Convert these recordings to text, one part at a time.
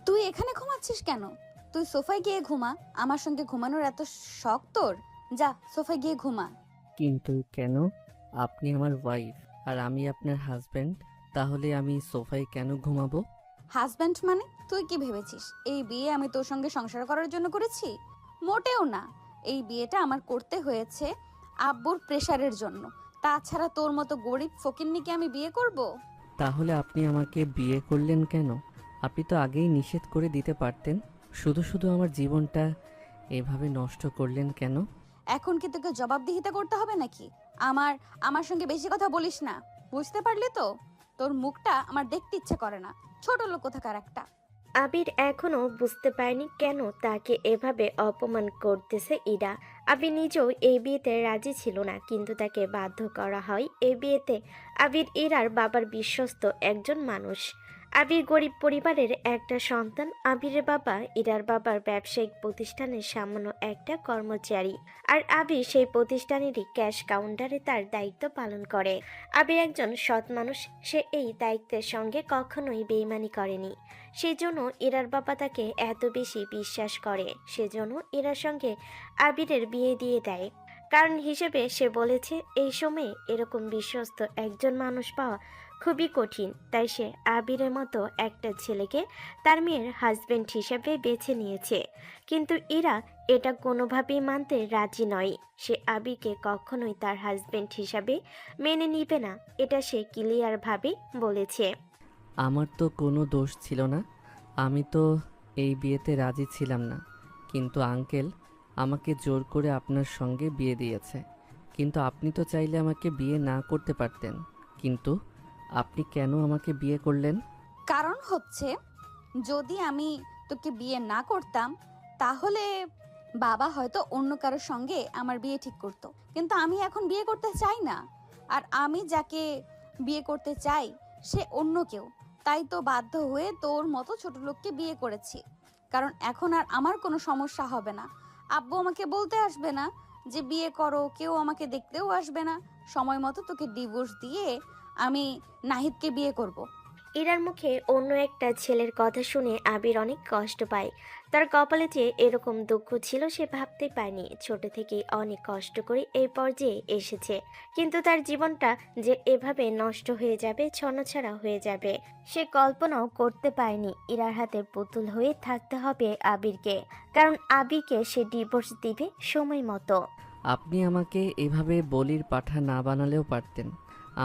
তুই এখানে ঘুমাচ্ছিস কেন? তুই সোফায় গিয়ে ঘুমা। আমার সঙ্গে ঘুমানোর এত শখ তোর? যা সোফায় গিয়ে ঘুমা। কিন্তু কেন? আপনি আমার ওয়াইফ আর আমি আপনার হাজব্যান্ড। তাহলে আমি সোফায় কেন ঘুমাবো? হাজব্যান্ড মানে তুই কি ভেবেছিস এই বিয়ে আমি তোর সঙ্গে সংসার করার জন্য করেছি? মোটেও না। এই বিয়েটা আমার করতে হয়েছে আব্বুর প্রেশারের জন্য। তাছাড়া তোর মতো গরিব ফকিন্নিকে আমি বিয়ে করব? তাহলে আপনি আমাকে বিয়ে করলেন কেন? আপনি তো আগেই নিষেধ করে দিতে পারতেন। শুধু শুধু আমার জীবনটা এভাবে নষ্ট করলেন কেন? এখন কি তোকে জবাবদিহিতা করতে হবে নাকি? আমার আমার সঙ্গে বেশি কথা বলিস না। বুঝতে পারলি তো? তোর মুখটা আমার দেখতে ইচ্ছে করে না। ছোট লোক কোথাকার একটা। আবির এখনো বুঝতে পারেনি কেন তাকে এভাবে অপমান করতেছে ইরা। আবির নিজেও এই বিয়েতে রাজি ছিল না, কিন্তু তাকে বাধ্য করা হয় এই বিয়েতে। আবির ইরার বাবার বিশ্বস্ত একজন মানুষ। আবির গরিব পরিবারের একটা সন্তান। আবিরের বাবা ইরার বাবার ব্যবসায়িক প্রতিষ্ঠানের সামান্য একটা কর্মচারী, আর আবির সেই প্রতিষ্ঠানেরই ক্যাশ কাউন্টারে তার দায়িত্ব পালন করে। আবির একজন সৎ মানুষ, সে এই দায়িত্বের সঙ্গে কখনোই বেইমানি করেনি। সেজন্য ইরার বাবা তাকে এত বেশি বিশ্বাস করে, সেজন্য ইরার সঙ্গে আবিরের বিয়ে দিয়ে দেয়। কারণ হিসেবে সে বলেছে এই সময়ে এরকম বিশ্বস্ত একজন মানুষ পাওয়া খুবই কঠিন, তাই সে আবিরের মতো একটা ছেলেকে তার মেয়ের হাজবেন্ড হিসেবে বেছে নিয়েছে। কিন্তু ইরা এটা কোনোভাবেই মানতে রাজি নয়। সে আবিরকে কখনোই তার হাজবেন্ড হিসাবে মেনে নিবে না, এটা সে ক্লিয়ারভাবে বলেছে। আমার তো কোনো দোষ ছিল না। আমি তো এই বিয়েতে রাজি ছিলাম না। কিন্তু আঙ্কেল আমাকে জোর করে আপনার সঙ্গে বিয়ে দিয়েছে। কিন্তু আপনি তো চাইলে আমাকে বিয়ে না করতে পারতেন। কিন্তু আপনি কেন আমাকে বিয়ে করলেন? কারণ হচ্ছে, যদি আমি তোকে বিয়ে না করতাম তাহলে বাবা হয়তো অন্য কারোর সঙ্গে আমার বিয়ে ঠিক করতো। কিন্তু আমি এখন বিয়ে করতে চাই না। আর আমি যাকে বিয়ে করতে চাই সে অন্য কেউ। তাই তো বাধ্য হয়ে তোর মতো ছোট লোককে বিয়ে করেছি। কারণ এখন আর আমার কোনো সমস্যা হবে না। আব্বু আমাকে বলতে আসবে না যে বিয়ে করো, কেউ আমাকে দেখতেও আসবে না। সময় মতো তোকে ডিভোর্স দিয়ে আমি নাহিদকে বিয়ে করব। ইরার মুখে অন্য একটা ছেলের কথা শুনে আবির অনেক কষ্ট পায়। তার কপালে যে এরকম দুঃখ ছিল সে ভাবতে পারেনি। ছোট থেকেই অনেক কষ্ট করে এই পর্যায়ে এসেছে, কিন্তু তার জীবনটা যে এভাবে নষ্ট হয়ে যাবে, ছন্নছাড়া হয়ে যাবে, সে কল্পনাও করতে পারেনি। ইরার হাতে পুতুল হয়ে থাকতে হবে আবিরকে, কারণ আবিরকে সে ডিভোর্স দিবে সময় মতো। আপনি আমাকে এভাবে বলির পাঠা না বানালেও পারতেন।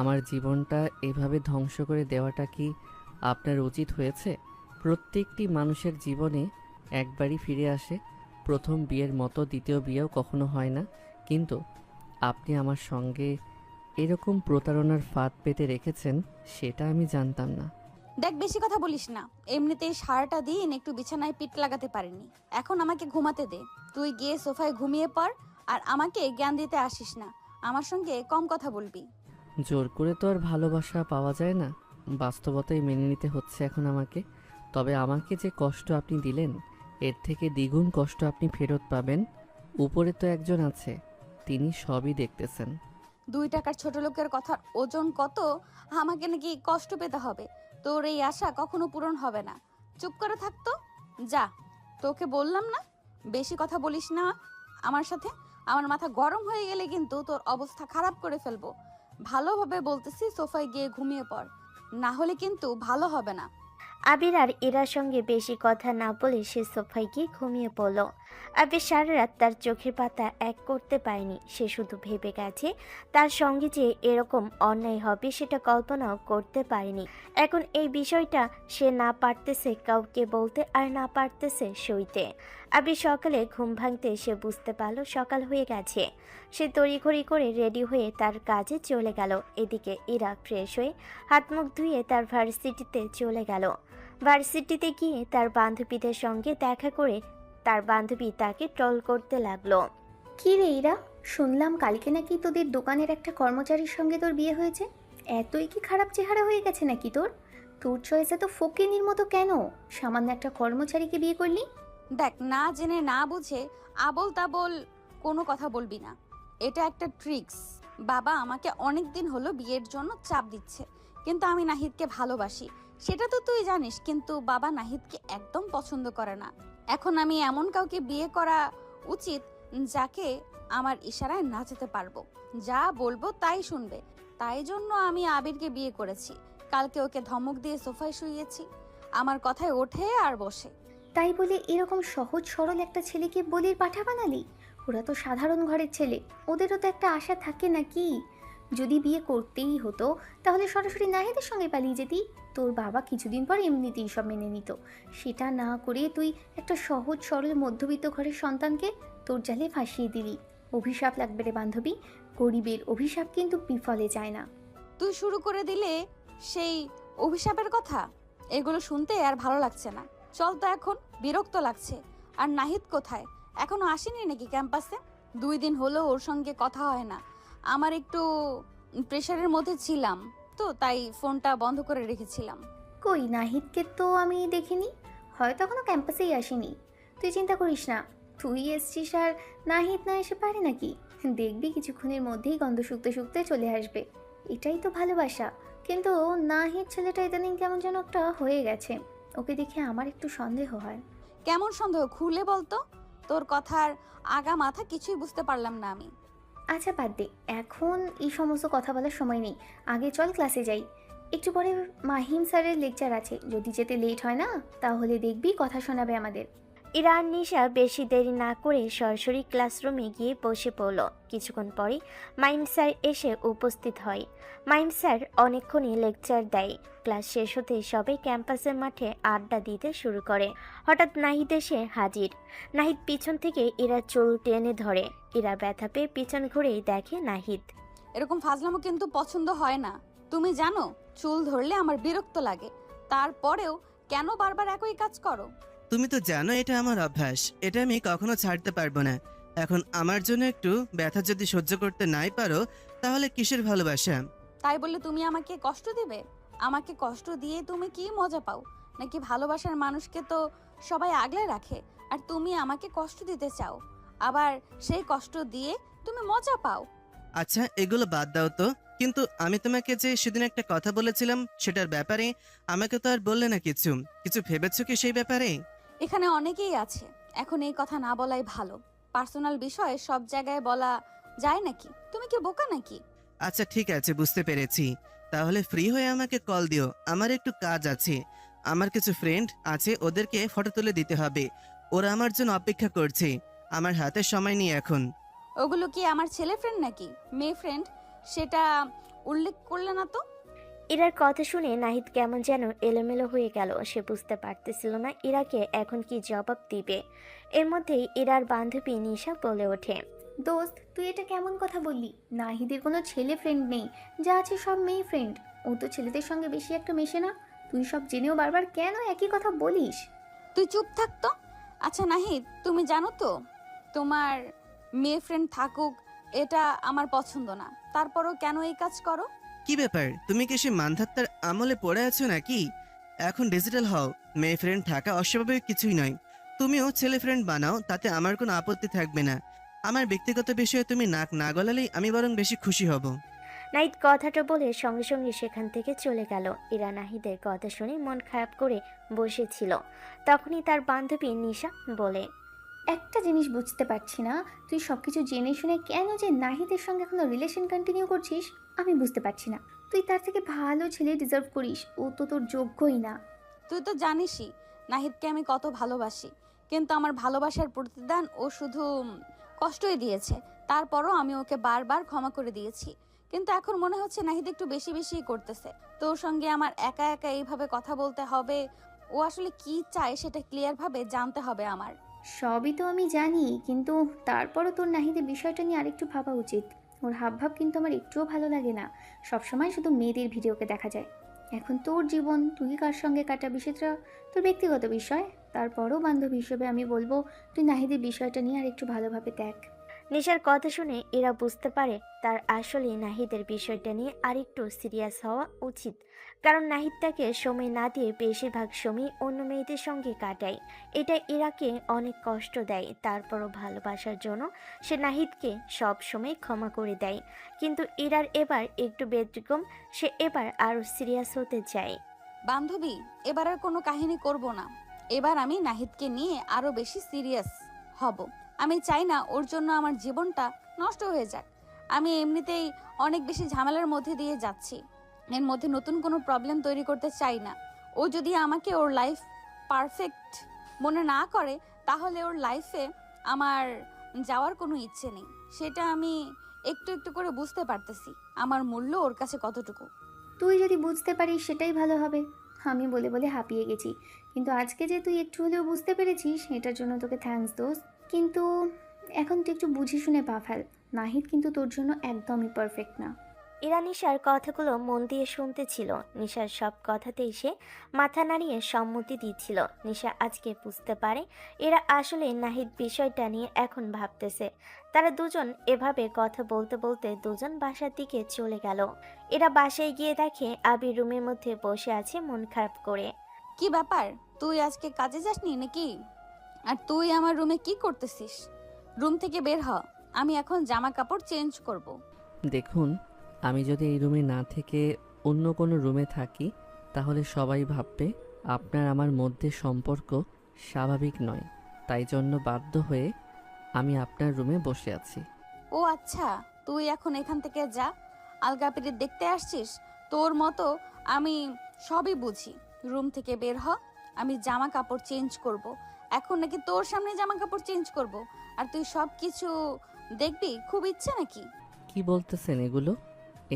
আমার জীবনটা এভাবে ধ্বংস করে দেওয়াটা কি আপনার উচিত হয়েছে? প্রত্যেকটি মানুষের জীবনে একবারই ফিরে আসে। প্রথম বিয়ের মতো দ্বিতীয় বিয়েও কখনো হয় না। কিন্তু আপনি আমার সঙ্গে এরকম প্রতারণার ফাঁদ পেতে রেখেছেন, সেটা আমি জানতাম না। দেখ, বেশি কথা বলিস না। এমনিতেই সারাটা দিন একটু বিছানায় পিঠ লাগাতে পারিনি। এখন আমাকে ঘুমাতে দে। তুই গিয়ে সোফায় ঘুমিয়ে পড়। আর আমাকে জ্ঞান দিতে আসিস না। আমার সঙ্গে কম কথা বলবি। জোর করে তো আর ভালোবাসা পাওয়া যায় না। বাস্তবতাই মেনে নিতে হচ্ছে এখন আমাকে। তবে আমাকে যে কষ্ট আপনি দিলেন, এর থেকে দ্বিগুণ কষ্ট আপনি ফেরত পাবেন। উপরে তো একজন আছে, তিনি সবই দেখতেছেন। 2 টাকার ছোট লোকের কথার ওজন কত? আমাকে নাকি কষ্ট পেতে হবে? তোর এই আশা কখনো পূরণ হবে না। চুপ করে থাকতো। যা, তোকে বললাম না বেশি কথা বলিস না আমার সাথে। আমার মাথা গরম হয়ে গেলে কিন্তু তোর অবস্থা খারাপ করে ফেলবো। ভালোভাবে বলতেছি, সোফায় গিয়ে ঘুমিয়ে পড়। না হলে কিন্তু ভালো হবে না। আবির আর ইরার সঙ্গে বেশি কথা না বলে সে সোফায় গিয়ে ঘুমিয়ে পড়ল। আবির সারা রাত তার চোখের পাতা এক করতে পারেনি। সে শুধু ভেবে গেছে তার সঙ্গে যে এরকম অন্যায় হবে সেটা কল্পনাও করতে পারেনি। এখন এই বিষয়টা সে না পারতেছে কাউকে বলতে, আর না পারতেছে সইতে। আবির সকালে ঘুম ভাঙতে সে বুঝতে পারল সকাল হয়ে গেছে। সে তড়িঘড়ি করে রেডি হয়ে তার কাজে চলে গেল। এদিকে ইরা ফ্রেশ হয়ে হাত মুখ ধুয়ে তার ভার্সিটিতে চলে গেল। ভার্সিটিতে গিয়ে তার বান্ধবীদের সঙ্গে দেখা করে তার বান্ধবী তাকে ট্রল করতে লাগলো। কি রে ইরা, শুনলাম কালকে নাকি তোদের দোকানের একটা কর্মচারীর সঙ্গে তোর বিয়ে হয়েছে। এতই কি খারাপ চেহারা হয়ে গেছে নাকি তোর? তোর চয়েসে তো ফকিনীর মতো কেন সামান্য একটা কর্মচারীকে বিয়ে করলি? দেখ, না জেনে না বুঝে আবল তাবল কোনো কথা বলবি না। এটা একটা ট্রিক্স। বাবা আমাকে অনেক দিন হলো বিয়ের জন্য চাপ দিচ্ছে, কিন্তু আমি নাহিদকে ভালোবাসি। সেটা তো তুই জানিস, কিন্তু বাবা নাহিদকে একদম পছন্দ করে না। এখন আমি এমন কাউকে বিয়ে করা উচিত যাকে আমার ইশারায় নাচাতে পারবো, যা বলবো তাই শুনবে। তাই জন্য আমি আবিরকে বিয়ে করেছি। কালকে ওকে ধমক দিয়ে সোফায় শুইয়েছি, আমার কথায় ওঠে আর বসে। তাই বলে এরকম সহজ সরল একটা ছেলেকে বলির পাঠা বানালি? ওরা তো সাধারণ ঘরের ছেলে, ওদেরও তো একটা আশা থাকে নাকি? যদি বিয়ে করতেই হতো তাহলে সরাসরি নাহিদের সঙ্গে পালিয়ে যেতি। তোর বাবা কিছুদিন পর এমনিতেই সব মেনে নিত। সেটা না করে তুই একটা সহজ সরল মধ্যবিত্ত ঘরের সন্তানকে তোর জালে ফাঁসিয়ে দিলি। অভিশাপ লাগবে রে বান্ধবী, গরিবের অভিশাপ কিন্তু বিফলে যায় না। তুই শুরু করে দিলে সেই অভিশাপের কথা। এগুলো শুনতে আর ভালো লাগছে না। চল তো, এখন বিরক্ত লাগছে। আর নাহিদ কোথায়? এখনো আসেনি নাকি ক্যাম্পাসে? 2 দিন হলো ওর সঙ্গে কথা হয় না। আমার একটু প্রেশারের মধ্যে ছিলাম তো, তাই ফোনটা বন্ধ করে রেখেছিলাম। কই, নাহিদকে তো আমি দেখিনি, হয়তো এখনো ক্যাম্পাসেই আসেনি। তুই চিন্তা করিস না, তুই এসছিস আর নাহিদ না এসে পারে নাকি? দেখবি কিছুক্ষণের মধ্যেই গন্ধ শুকতে শুকতে চলে আসবে। এটাই তো ভালোবাসা। কিন্তু নাহিদ ছেলেটা ইদানিং কেমন যেন একটা হয়ে গেছে, ওকে দেখে আমার একটু সন্দেহ হয়। কেমন সন্দেহ? খুলে বলতো। তোর কথার আগা মাথা কিছুই বুঝতে পারলাম না আমি। আচ্ছা বাদ দে, এখন এই সমস্ত কথা বলার সময় নেই। আগে চল ক্লাসে যাই। একটু পরে মাহিম স্যারের লেকচার আছে, যদি যেতে লেট হয় না তাহলে দেখবি কথা শোনাবে আমাদের। ইরা আর নিশা বেশি দেরি না করে সরাসরি ক্লাসরুমে গিয়ে বসে পড়ল। কিছুক্ষণ পরে মাইম স্যার এসে উপস্থিত হয়। মাইম স্যার অনেকক্ষণই লেকচার দেয়। ক্লাস শেষ হতে সবাই ক্যাম্পাসের মাঠে আড্ডা দিতে শুরু করে। হঠাৎ নাহিদ এসে হাজির। নাহিদ পিছন থেকে ইরার চুল টেনে ধরে। ইরা ব্যথা পেয়ে পিছন ঘুরেই দেখে নাহিদ। এরকম ফাজলামো কিন্তু পছন্দ হয় না। তুমি জানো, চুল ধরলে আমার বিরক্ত লাগে। তারপরেও কেন বারবার একই কাজ করো? তুমি তো জানো এটা আমার অভ্যাস, এটা আমি কখনো ছাড়তে পারবো না। এখন আমার জন্য একটু ব্যথা যদি সহ্য করতে নাই পারো, তাহলে কিসের ভালোবাসা? তাই বলে তুমি আমাকে কষ্ট দিবে? আমাকে কষ্ট দিয়ে তুমি কি মজা পাও? নাকি ভালোবাসার মানুষকে তো সবাই আগলে রাখে, আর তুমি আমাকে কষ্ট দিতে চাও, আবার সেই কষ্ট দিয়ে তুমি মজা পাও? আচ্ছা এগুলো বাদ দাও তো। কিন্তু আমি তোমাকে যে সেদিন একটা কথা বলেছিলাম সেটার ব্যাপারে আমাকে তো আর বললে না কিছু। কিছু ভেবেছো কি সেই ব্যাপারে? এখানে অনেকেই আছে, এখন এই কথা না বলাই ভালো। পার্সোনাল বিষয়ে সব জায়গায় বলা যায় নাকি? তুমি কি বোকা নাকি? আচ্ছা ঠিক আছে, বুঝতে পেরেছি। তাহলে ফ্রি হয়ে আমাকে কল দিও, আমার একটু কাজ আছে। আমার কিছু ফ্রেন্ড আছে, ওদেরকে ফটো তুলে দিতে হবে। ওরা আমার জন্য অপেক্ষা করছে। আমার হাতে সময় নেই এখন। ওগুলো কি আমার ছেলে ফ্রেন্ড নাকি মেয়ে ফ্রেন্ড? সেটা উল্লেখ করলে না তো। ইরার কথা শুনে নাহিদ কেমন যেন এলোমেলো হয়ে গেল। সে বুঝতে পারতেছিল না ইরাকে এখন কি জবাব দিবে। এর মধ্যেই ইরার বান্ধবী নিশা বলে ওঠে। দোস্ত, তুই এটা কেমন কথা বললি? নাহিদের কোনো ছেলে ফ্রেন্ড নেই, যা আছে সব মেয়ে ফ্রেন্ড। ও তো ছেলেদের সঙ্গে বেশি একটা মেশে না। তুই সব জেনেও বারবার কেন একই কথা বলিস? তুই চুপ থাকতো। আচ্ছা নাহিদ, তুমি জানো তো, তোমার মেয়ে ফ্রেন্ড থাকুক এটা আমার পছন্দ না। তারপরও কেন এই কাজ করো? কি ব্যাপার, তুমি কি সে মানধাত্তার আমলে পড়ে আছো নাকি? এখন ডিজিটাল হও, মেয়ে ফ্রেন্ড থাকা অস্বাভাবিক কিছুই নয়। তুমিও ছেলে ফ্রেন্ড বানাও, তাতে আমার কোনো আপত্তি থাকবে না। আমার ব্যক্তিগত বিষয়ে তুমি নাক না গলালেই আমি বরং বেশি খুশি হব। নাহিদ কথাটা বলে সঙ্গে সঙ্গে সেখান থেকে চলে গেল। ইরা নাহিদের কথা শুনে মন খারাপ করে বসেছিল। তখনই তার বান্ধবী নিশা বলে। একটা জিনিস বুঝতে পারছি না, তুই সব কিছু জেনে শুনে কেন যে নাহিদের সঙ্গে এখনো রিলেশন কন্টিনিউ করছিস আমি বুঝতে পারছি না। তুই তার থেকে ভালো ছেলে ডিজার্ভ করিস, ও তো তোর যোগ্যই না। তুই তো জানিসই নাহিদকে আমি কত ভালোবাসি, কিন্তু আমার ভালোবাসার প্রতিদান ও শুধু কষ্টই দিয়েছে। তারপরও আমি ওকে বারবার ক্ষমা করে দিয়েছি, কিন্তু এখন মনে হচ্ছে নাহিদ একটু বেশি বেশি করতেছে। তোর সঙ্গে আমার একা একা এইভাবে কথা বলতে হবে। ও আসলে কি চায় সেটা ক্লিয়ার ভাবে জানতে হবে আমার। সবই তো আমি জানি, কিন্তু তারপরও তোর নাহিদের বিষয়টা নিয়ে আরেকটু ভাবা উচিত। ওর হাবভাব কিন্তু আমার একটুও ভালো লাগে না। সবসময় শুধু মেয়েদের ভিডিওকে দেখা যায়। এখন তোর জীবন, তুই কার সঙ্গে কাটাবি সেটা তোর ব্যক্তিগত বিষয়। তারপরও বান্ধবী হিসেবে আমি বলবো তুই নাহিদের বিষয়টা নিয়ে আরেকটু ভালোভাবে দেখ। নিশার কথা শুনে এরা বুঝতে পারে তার আসলে নাহিদের বিষয়টা নিয়ে আরেকটু সিরিয়াস হওয়া উচিত। কারণ নাহিদ তাকে সময় না দিয়ে বেশিরভাগ সময় অন্য মেয়েদের সঙ্গে কাটায়। এটা ইরাকে অনেক কষ্ট দেয়। তারপরও ভালোবাসার জন্য সে নাহিদকে সব সময় ক্ষমা করে দেয়। কিন্তু ইরার এবার একটু ব্যতিক্রম, সে এবার আরও সিরিয়াস হতে চায়। বান্ধবী, এবার আর কোনো কাহিনী করব না। এবার আমি নাহিদকে নিয়ে আরো বেশি সিরিয়াস হব। আমি চাই না ওর জন্য আমার জীবনটা নষ্ট হয়ে যাক। আমি এমনিতেই অনেক বেশি ঝামেলার মধ্যে দিয়ে যাচ্ছি, এর মধ্যে নতুন কোনো প্রবলেম তৈরি করতে চাই না। ও যদি আমাকে ওর লাইফ পারফেক্ট মনে না করে, তাহলে ওর লাইফে আমার যাওয়ার কোনো ইচ্ছে নেই। সেটা আমি একটু একটু করে বুঝতে পারতেছি, আমার মূল্য ওর কাছে কতটুকু। তুই যদি বুঝতে পারিস সেটাই ভালো হবে। আমি বলে বলে হাঁপিয়ে গেছি, কিন্তু আজকে যে তুই একটু হলেও বুঝতে পেরেছিস এটার জন্য তোকে থ্যাঙ্কস দোস্ত। কিন্তু এখন তুই একটু বুঝে শুনে পা ফেল। নাহিদ কিন্তু তোর জন্য একদমই পারফেক্ট না। ইরা নিশার কথাগুলো মন দিয়ে শুনতেছিল। নিশার সব কথাতেই সে মাথা নাড়িয়ে সম্মতি দিচ্ছিল। নিশা আজকে বুঝতে পারে এরা আসলে নাহিদ বিষয়টা নিয়ে এখন ভাবতেছে। তারা দুজন এভাবে কথা বলতে বলতে দুজন বাসার দিকে চলে গেল। এরা বাসায় গিয়ে দেখে আবির রুমের মধ্যে বসে আছে মন খারাপ করে। কি ব্যাপার, তুই আজকে কাজে যাসনি নাকি? আর তুই আমার রুমে কি করতেছিস? রুম থেকে বের হ, আমি এখন জামা কাপড় চেঞ্জ করব। দেখুন, আমি যদি এই রুমে না থেকে অন্য কোনো রুমে থাকি তাহলে সবাই ভাববে আপনার আমার মধ্যে সম্পর্ক স্বাভাবিক নয়। তাই জন্য বাধ্য হয়ে আমি আপনার রুমে বসে আছি। ও আচ্ছা, তুই এখন এখান থেকে যা। আলগা পিরিত দেখতে আসছিস? তোর মতো আমি সবই বুঝি। রুম থেকে বের হ, আমি জামা কাপড় চেঞ্জ করব। এখন নাকি তোর সামনে জামা কাপড় চেঞ্জ করব? আর তুই সব কিছু দেখবি? খুব ইচ্ছে নাকি? কি বলতেছেন এগুলো?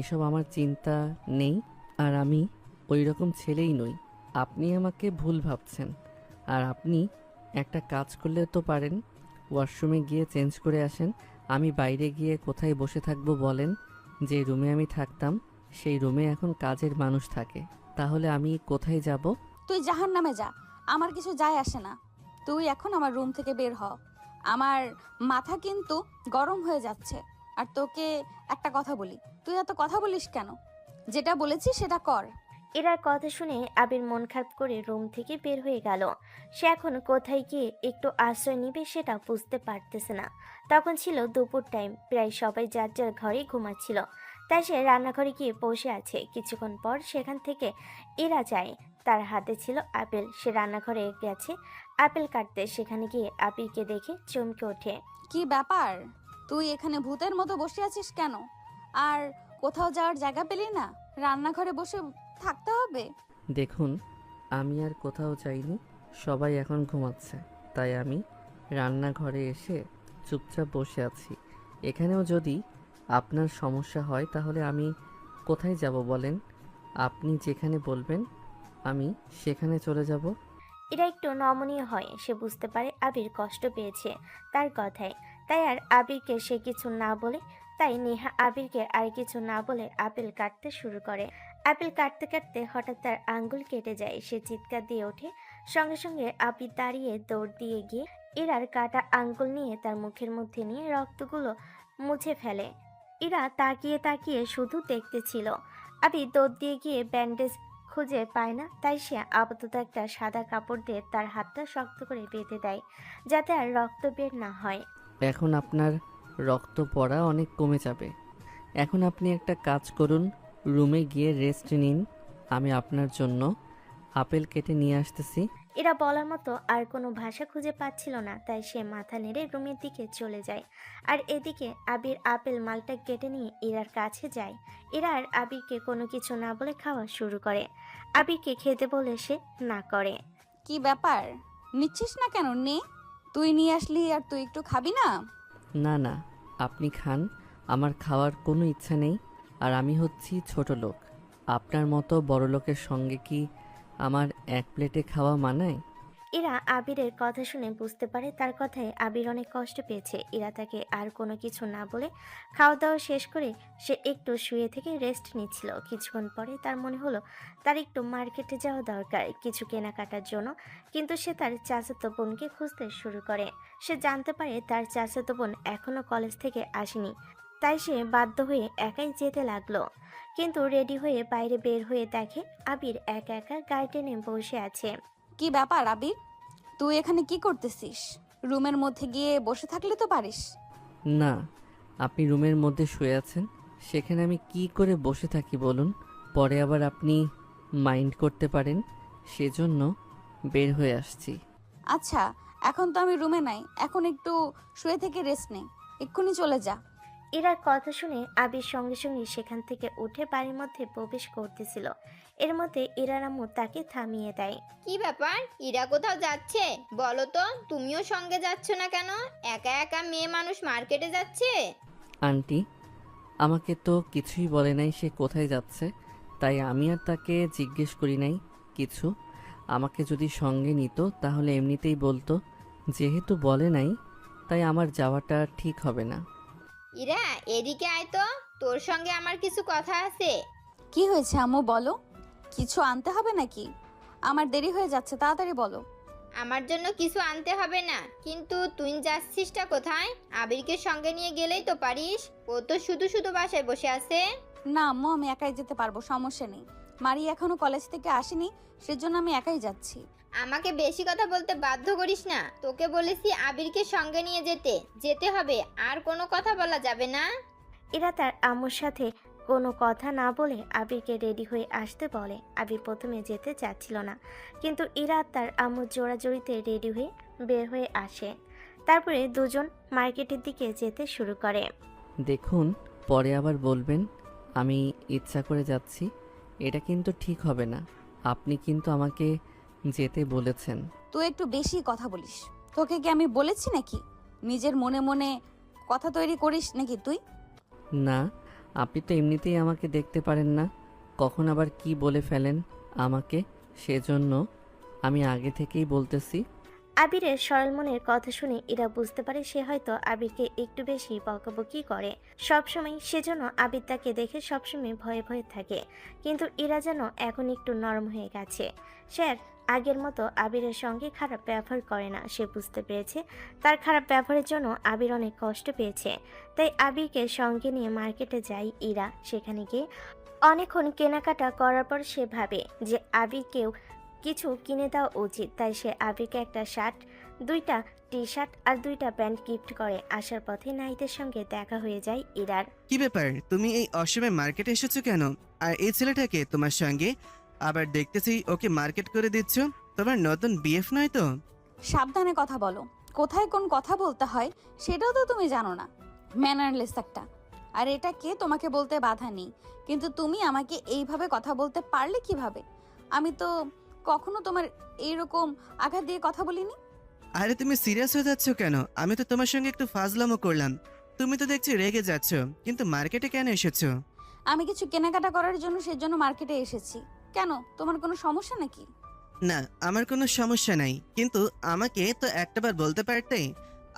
এসব আমার চিন্তা নেই, আর আমি ওই রকম ছেলেই নই। আপনি আমাকে ভুল ভাবছেন। আর আপনি একটা কাজ করলে তো পারেন, ওয়াশরুমে গিয়ে চেঞ্জ করে আসেন। আমি বাইরে গিয়ে কোথায় বসে থাকবো বলেন? যে রুমে আমি থাকতাম সেই রুমে এখন কাজের মানুষ থাকে, তাহলে আমি কোথায় যাব? তুই জাহান্নামে যা, আমার কিছু যায় আসে না। তুই এখন আমার রুম থেকে বের হ। আমার মাথা কিন্তু গরম হয়ে যাচ্ছে। আর তোকে একটা কথা বলি, তুই এত কথা বলিস কেন? যেটা বলেছি সেটা কর। এরার কথা শুনে আবির মন খারাপ করে রুম থেকে বের হয়ে গেল। সে এখন কোথায় গিয়ে একটু আশ্রয় নিবে সেটা বুঝতে পারতেছে না। তখন ছিল দুপুর টাইম, প্রায় সবাই যার যার ঘরে ঘুমাচ্ছিল। তাই সে রান্নাঘরে গিয়ে বসে আছে। কিছুক্ষণ পর সেখান থেকে এরা যায়। তার হাতে ছিল আপেল। সে রান্নাঘরে গেছে আপেল কাটতে। সেখানে গিয়ে আবিরকে দেখে চমকে ওঠে। কি ব্যাপার, তুই এখানে ভূতের মতো বসে আছিস কেন? আর কোথাও যাওয়ার জায়গা পেলি না? রান্নাঘরে বসে থাকতে হবে? দেখুন, আমি আর কোথাও যাইনি, সবাই এখন ঘুমাচ্ছে, তাই আমি রান্নাঘরে এসে চুপচাপ বসে আছি। এখানেও যদি আপনার সমস্যা হয় তাহলে আমি কোথায় যাব বলেন? আপনি যেখানে বলবেন আমি সেখানে চলে যাব। এরা একটু নমনীয় হয়। সে বুঝতে পারে আবির কষ্ট পেয়েছে তার কথায়। তাই আর আবিরকে সে কিছু না বলে তাই নেহা আবিরকে আর কিছু না বলে আপেল কাটতে শুরু করে। আপেল কাটতে কাটতে হঠাৎ তার আঙ্গুল কেটে যায়। সে চিৎকার দিয়ে ওঠে। সঙ্গে সঙ্গে আবির দাঁড়িয়ে দৌড় দিয়ে গিয়ে ইরার কাটা আঙ্গুল নিয়ে তার মুখের মধ্যে নিয়ে রক্তগুলো মুছে ফেলে। ইরা তাকিয়ে তাকিয়ে শুধু দেখতেছিল। আবির দৌড় দিয়ে গিয়ে ব্যান্ডেজ খুঁজে পায় না, তাই সে আপাতত একটা সাদা কাপড় দিয়ে তার হাতটা শক্ত করে বেঁধে দেয়, যাতে আর রক্ত বের না হয়। এখন আপনার রক্ত পড়া অনেক কমে যাবে। এখন আপনি একটা কাজ করুন, রুমে গিয়ে রেস্ট নিন। আমি আপনার জন্য আপেল কেটে নিয়ে আসতেছি। এরা বলার মতো আর কোনো ভাষা খুঁজে পাচ্ছিল না, তাই সে মাথা নেড়ে রুমের দিকে চলে যায়। আর এদিকে আবির আপেল মালটা কেটে নিয়ে ইরার কাছে যায়। এরা আর আবিরকে কোনো কিছু না বলে খাওয়া শুরু করে। আবিরকে খেতে বলে সে না করে। কি ব্যাপার, নিচ্ছিস না কেন? নে, তুই নিয়ে আসলি আর তুই একটু খাবি না? না না, আপনি খান, আমার খাওয়ার কোনো ইচ্ছা নেই। আর আমি হচ্ছি ছোট লোক, আপনার মতো বড় লোকের সঙ্গে কি আমার এক প্লেটে খাওয়া মানায়? ইরা আবিরের কথা শুনে বুঝতে পারে তার কথায় আবির অনেক কষ্ট পেয়েছে। ইরা তাকে আর কোনো কিছু না বলে খাওয়া দাওয়া শেষ করে সে একটু শুয়ে থেকে রেস্ট নিচ্ছিল। কিছুক্ষণ পরে তার মনে হলো তার একটু মার্কেটে যাওয়া দরকার কিছু কেনাকাটার জন্য। কিন্তু সে তার চাচাতো বোনকে খুঁজতে শুরু করে। সে জানতে পারে তার চাচাতো বোন এখনও কলেজ থেকে আসেনি, তাই সে বাধ্য হয়ে একাই যেতে লাগলো। কিন্তু রেডি হয়ে বাইরে বের হয়ে দেখে আবির একা একা গার্ডেনে বসে আছে। কি ব্যাপার আবির, তুই এখানে কি করতেছিস? রুমের মধ্যে গিয়ে বসে থাকলে তো পারিস। না, আপনি রুমের মধ্যে শুয়ে আছেন, সেখানে আমি কি করে বসে থাকি বলুন? পরে আবার আপনি মাইন্ড করতে পারেন, সেজন্য বের হয়ে আসছি। আচ্ছা, এখন তো আমি রুমে নাই, এখন একটু শুয়ে থেকে রেস্ট নে, এক্ষুনি চলে যা। ইরার কথা শুনে আবির সঙ্গে সঙ্গে সেখান থেকে উঠে বাড়ির মধ্যে প্রবেশ করতেছিল। এর মধ্যে ইরার আম্মু তাকে থামিয়ে দেয়। কি ব্যাপার, ইরা কোথাও যাচ্ছে? বলো তো, তুমিও সঙ্গে যাচ্ছ না কেন? একা একা মেয়ে মানুষ মার্কেটে যাচ্ছে? আন্টি, আমাকে তো কিছুই বলে নাই সে কোথায় যাচ্ছে, তাই আমি আর তাকে জিজ্ঞেস করি নাই কিছু। আমাকে যদি সঙ্গে নিত তাহলে এমনিতেই বলতো, যেহেতু বলে নাই তাই আমার যাওয়াটা ঠিক হবে না। ইরা, এদিকে আয় তো, তোর সঙ্গে আমার কিছু কথা আছে। কি হয়েছে আম্মু, বলো। কিছু আনতে হবে নাকি? আমার দেরি হয়ে যাচ্ছে, তাড়াতাড়ি বলো। আমার জন্য কিছু আনতে হবে না, কিন্তু তুই যাচ্ছিসটা কোথায়? আবিরকে সঙ্গে নিয়ে গেলেই তো পারিস, ও তো শুধু শুধু বাসায় বসে আছে। না আম্মু, আমি একাই যেতে পারবো, সমস্যা নেই। মারি এখনো কলেজ থেকে আসেনি, সেজন্য আমি একাই যাচ্ছি। আমাকে বেশি কথা বলতে বাধ্য করিস না, তোকে বলেছি আবিরকে সঙ্গে নিয়ে যেতে, যেতে হবে, আর কোনো কথা বলা যাবে না। ইরা তার আম্মুর সাথে কোনো কথা না বলে আবিরকে রেডি হয়ে আসতে বলে। আবির প্রথমে যেতে চাচ্ছিল না, কিন্তু ইরা তার আম্মুর জোড়াজড়িতে রেডি হয়ে বের হয়ে আসে। তারপরে দুজন মার্কেটের দিকে যেতে শুরু করে। দেখুন, পরে আবার বলবেন আমি ইচ্ছা করে যাচ্ছি, এটা কিন্তু ঠিক হবে না। আপনি কিন্তু আমাকে যেতে বলেছেন। তুই একটু বেশি কথা বলিস। তোকে কি আমি বলেছি নাকি? নিজের মনে মনে কথা তৈরি করিস নাকি তুই? না, আপনি তো এমনিতেই আমাকে দেখতে পারেন না, কখন আবার কি বলে ফেলেন আমাকে, সেজন্য আমি আগে থেকেই বলতেছি। আবিরের সরল মনের কথা শুনে ইরা বুঝতে পারে সে হয়তো আবিরকে একটু বেশি বকাবকি করে সবসময়, সেজন্য আবির তাকে দেখে সবসময় ভয়ে ভয়ে থাকে। কিন্তু ইরা যেন এখন একটু নরম হয়ে গেছে। সে আর আগের মতো আবিরের সঙ্গে খারাপ ব্যবহার করে না। সে বুঝতে পেরেছে তার খারাপ ব্যবহারের জন্য আবির অনেক কষ্ট পেয়েছে। তাই আবিরকে সঙ্গে নিয়ে মার্কেটে যায় ইরা। সেখানে গিয়ে অনেকক্ষণ কেনাকাটা করার পর সে ভাবে যে আবিরকেও কিছু কিনে দেওয়া উচিত। তাই সে আবিরকে একটা শার্ট, 2টা টি-শার্ট আর 2টা প্যান্ট গিফট করে। আসার পথে নাহিদের সঙ্গে দেখা হয়ে যায় ইরার। কি ব্যাপার, তুমি এই অসময়ে মার্কেটে এসেছো কেন? আর এই ছেলেটাকে তোমার সঙ্গে? আবার দেখতেছি ওকে মার্কেট করে দিচ্ছ। তোমার নতুন বিএফ নয় তো? সাবধানে কথা বলো, কোথায় কোন কথা বলতে হয় সেটাও তো তুমি জানো না। ম্যানারলেস একটা। আর এটা কে তোমাকে বলতে বাধা নেই, কিন্তু তুমি আমাকে এইভাবে কথা বলতে পারলে কিভাবে? আমি তো কখনো তোমার এইরকম আঘাত দিয়ে কথা বলিনি। আরে তুমি সিরিয়াস হয়ে যাচ্ছ কেন? আমি তো তোমার সঙ্গে একটু ফাজলামো করলাম। তুমি তো দেখছি রেগে যাচ্ছ, কিন্তু মার্কেটে কেন এসেছো? আমি কিছু কেনাকাটা করার জন্য সেজন্য মার্কেটে এসেছি। কেন, তোমার কোনো সমস্যা নাকি? না, আমার কোনো সমস্যা নাই, কিন্তু আমাকে তো একটাবার বলতে পারতে।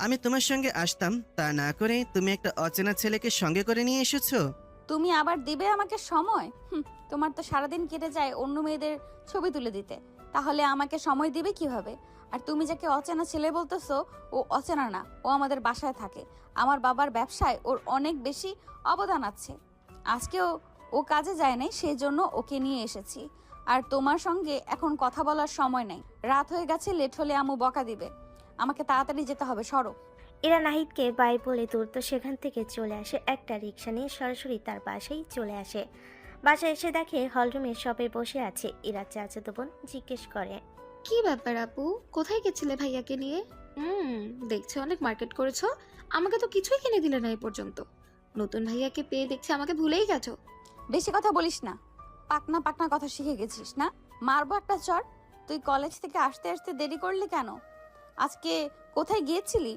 আমি তোমার সঙ্গে আসতাম, তা না করে তুমি একটা অচেনা ছেলেকে সঙ্গে করে নিয়ে এসেছো। তুমি আবার দিবে আমাকে সময়? তোমার তো সারাদিন কেটে যায় অন্য মেয়েদের ছবি তুলে দিতে, তাহলে আমাকে সময় দিবে কিভাবে? আর তুমি যাকে অচেনা ছেলে বলতেছো, ও অচেনা না, ও আমাদের বাসায় থাকে। আমার বাবার ব্যবসায় ওর অনেক বেশি অবদান আছে। আজকেও ও কাজে যায় নাই, সেই জন্য ওকে নিয়ে এসেছি। আর তোমার সঙ্গে এখন কথা বলার সময় নেই, রাত হয়ে গেছে, লেট হলে আম্মু বকা দিবে। আমাকে তাড়াতাড়ি যেতে হবে, সরো। এরা নাহিদকে বাই বলে দ্রুত সেখান থেকে চলে আসে। একটা রিক্সা নিয়ে সরাসরি তার বাসায় চলে আসে। বাসায় এসে দেখে হলরুমে সবাই বসে আছে। ইরা চাচাতো বোন জিজ্ঞেস করে, কি ব্যাপার আপু, কোথায় গেছিলে ভাইয়াকে নিয়ে? দেখছি অনেক মার্কেট করেছো, আমাকে তো কিছুই কিনে দিলে না এই পর্যন্ত। নতুন ভাইয়াকে পেয়ে দেখছি আমাকে ভুলেই গেছো। বেশি কথা বলিস না, পাকনা পাকনা কথা শিখে গেছিস না? মারবো একটা চর। তুই কলেজ থেকে আসতে আসতে দেরি করলি কেন? আজকে কোথায় গিয়েছিলি?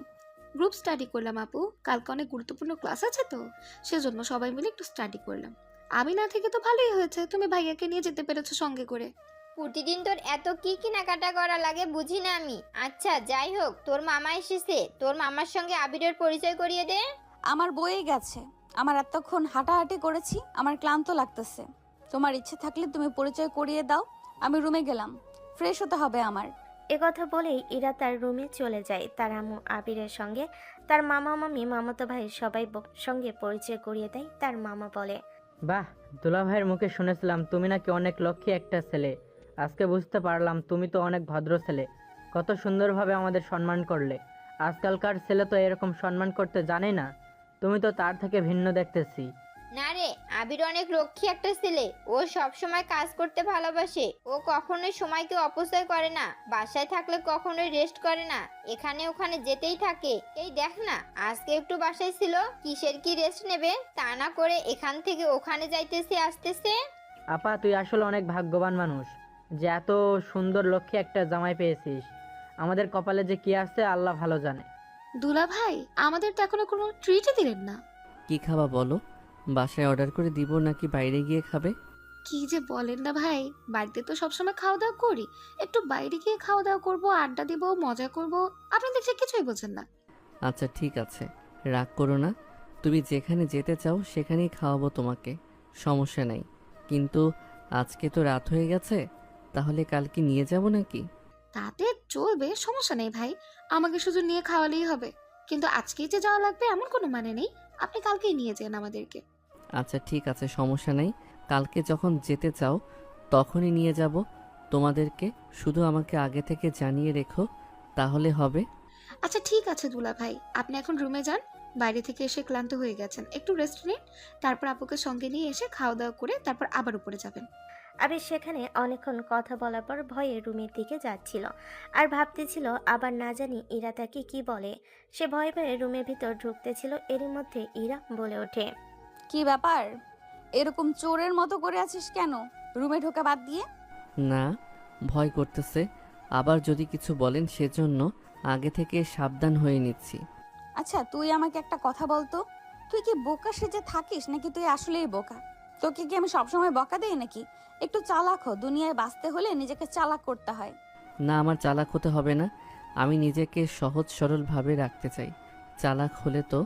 গ্রুপ স্টাডি করলাম আপু, কালকে অনেক গুরুত্বপূর্ণ ক্লাস আছে তো, সেজন্য সবাই মিলে একটু স্টাডি করলাম। আমি না থেকে তো ভালোই হয়েছে, তুমি ভাইয়াকে নিয়ে যেতে পেরেছো সঙ্গে করে। প্রতিদিন তোর এত কি কেনাকাটা করা লাগে বুঝি না আমি। আচ্ছা যাই হোক, তোর মামা এসেছে, তোর মামার সঙ্গে আবিরের পরিচয় করিয়ে দে। আমার বয়ে গেছে, আমার এতক্ষণ হাঁটাহাঁটি করেছি, আমার ক্লান্ত লাগতেছে। তোমার ইচ্ছে থাকলে তুমি পরিচয় করিয়ে দাও, আমি রুমে গেলাম, ফ্রেশ হতে হবে আমার। একথা বলেই ইরা তার রুমে চলে যায়। তার আম্মু আবিরের সঙ্গে তার মামা মামি মামাতো ভাই সবাই সঙ্গে পরিচয় করিয়ে দেয়। তার মামা বলে, বাহ, দুলাভাইয়ের মুখে শুনেছিলাম তুমি নাকি অনেক লক্ষ্মী একটা ছেলে, আজকে বুঝতে পারলাম তুমি তো অনেক ভদ্র ছেলে। কত সুন্দরভাবে আমাদের সম্মান করলে। আজকালকার ছেলে তো এরকম সম্মান করতে জানে না, তুমি তো তার থেকে ভিন্ন দেখতেছি। না রে, আবির অনেক লক্ষ্মী একটা ছেলে, ও সব সময় কাজ করতে ভালোবাসে, ও কখনোই সময়কে অপচয় করে না, বাসায় থাকলে কখনোই রেস্ট করে না, এখানে ওখানে যেতেই থাকে। এই দেখ না, আজকে একটু বাসায় ছিল, কিসের কি রেস্ট নেবে, তা না করে এখান থেকে ওখানে যাইতেছে আসতেছে। আপা তুই আসলে অনেক ভাগ্যবান মানুষ যে এত সুন্দর লক্ষ্মী একটা জামাই পেয়েছিস। আমাদের কপালে যে কি আছে আল্লাহ ভালো জানে। দুলা ভাই, আমাদের তো এখনো কোনো ট্রিটই দিলেন না। কি খাবা বলো? বাসায় অর্ডার করে দিব নাকি বাইরে গিয়ে খাবে? কি যে বলেন না ভাই, বাড়িতে তো সবসময় খাওয়া দাওয়া করি, একটু বাইরে গিয়ে খাওয়া দাওয়া করবো, আড্ডা দিব, মজা করব। আপনি দেখছি কিছুই বোঝেন না। আচ্ছা ঠিক আছে, রাগ করো না। তুমি যেখানে যেতে চাও সেখানেই খাওয়াবো তোমাকে, সমস্যা নাই। কিন্তু আজকে তো রাত হয়ে গেছে, তাহলে কালকে নিয়ে যাব নাকি? তাতে চলবে, সমস্যা নেই ভাই, আমাকে শুধু নিয়ে খাওয়ালেই হবে। কিন্তু আজকেই যে যাওয়া লাগবে এমন কোনো মানে নেই, আপনি কালকেই নিয়ে যান আমাদেরকে। আচ্ছা ঠিক আছে, সমস্যা নাই। কালকে যখন যেতে চাও তখনই নিয়ে যাব তোমাদেরকে। শুধু আমাকে আগে থেকে জানিয়ে রেখো, তাহলে হবে। আচ্ছা ঠিক আছে দুলা ভাই, আপনি এখন রুমে যান, বাইরে থেকে এসে ক্লান্ত হয়ে গেছেন, একটু রেস্ট নিন, তারপর আপুকে সঙ্গে নিয়ে এসে খাওয়া দাওয়া করে তারপর আবার উপরে যাবেন। আবির সেখানে অনেকক্ষণ কথা বলার পর ভয়ে রুমের দিকে যাচ্ছিল আর ভাবতেছিল আবার না জানি ইরা তাকে কি বলে। সে ভয়ে ভয়ে রুমের ভিতর ঢুকতেছিল, এরই মধ্যে ইরা বলে ওঠে, কি ব্যাপার, এরকম চোরের মতো করে আছিস কেন রুমে ঢোকা বাদ দিয়ে? না, ভয় করতেছে, আবার যদি কিছু বলেন সেজন্য আগে থেকে সাবধান হয়ে নিচ্ছি। আচ্ছা তুই আমাকে একটা কথা বলতো, তুই কি বোকা সেজে থাকিস নাকি তুই আসলেই বোকা? তোকে কি আমি সবসময় বকা দেই নাকি? একটু চালাক হ, দুনিয়ায় বাঁচতে হলে নিজেকে চালাক করতে হয়। না, আমার চালাক হতে হবে না, আমি নিজেকে সহজ সরলভাবে রাখতে চাই। চালাক হলে তো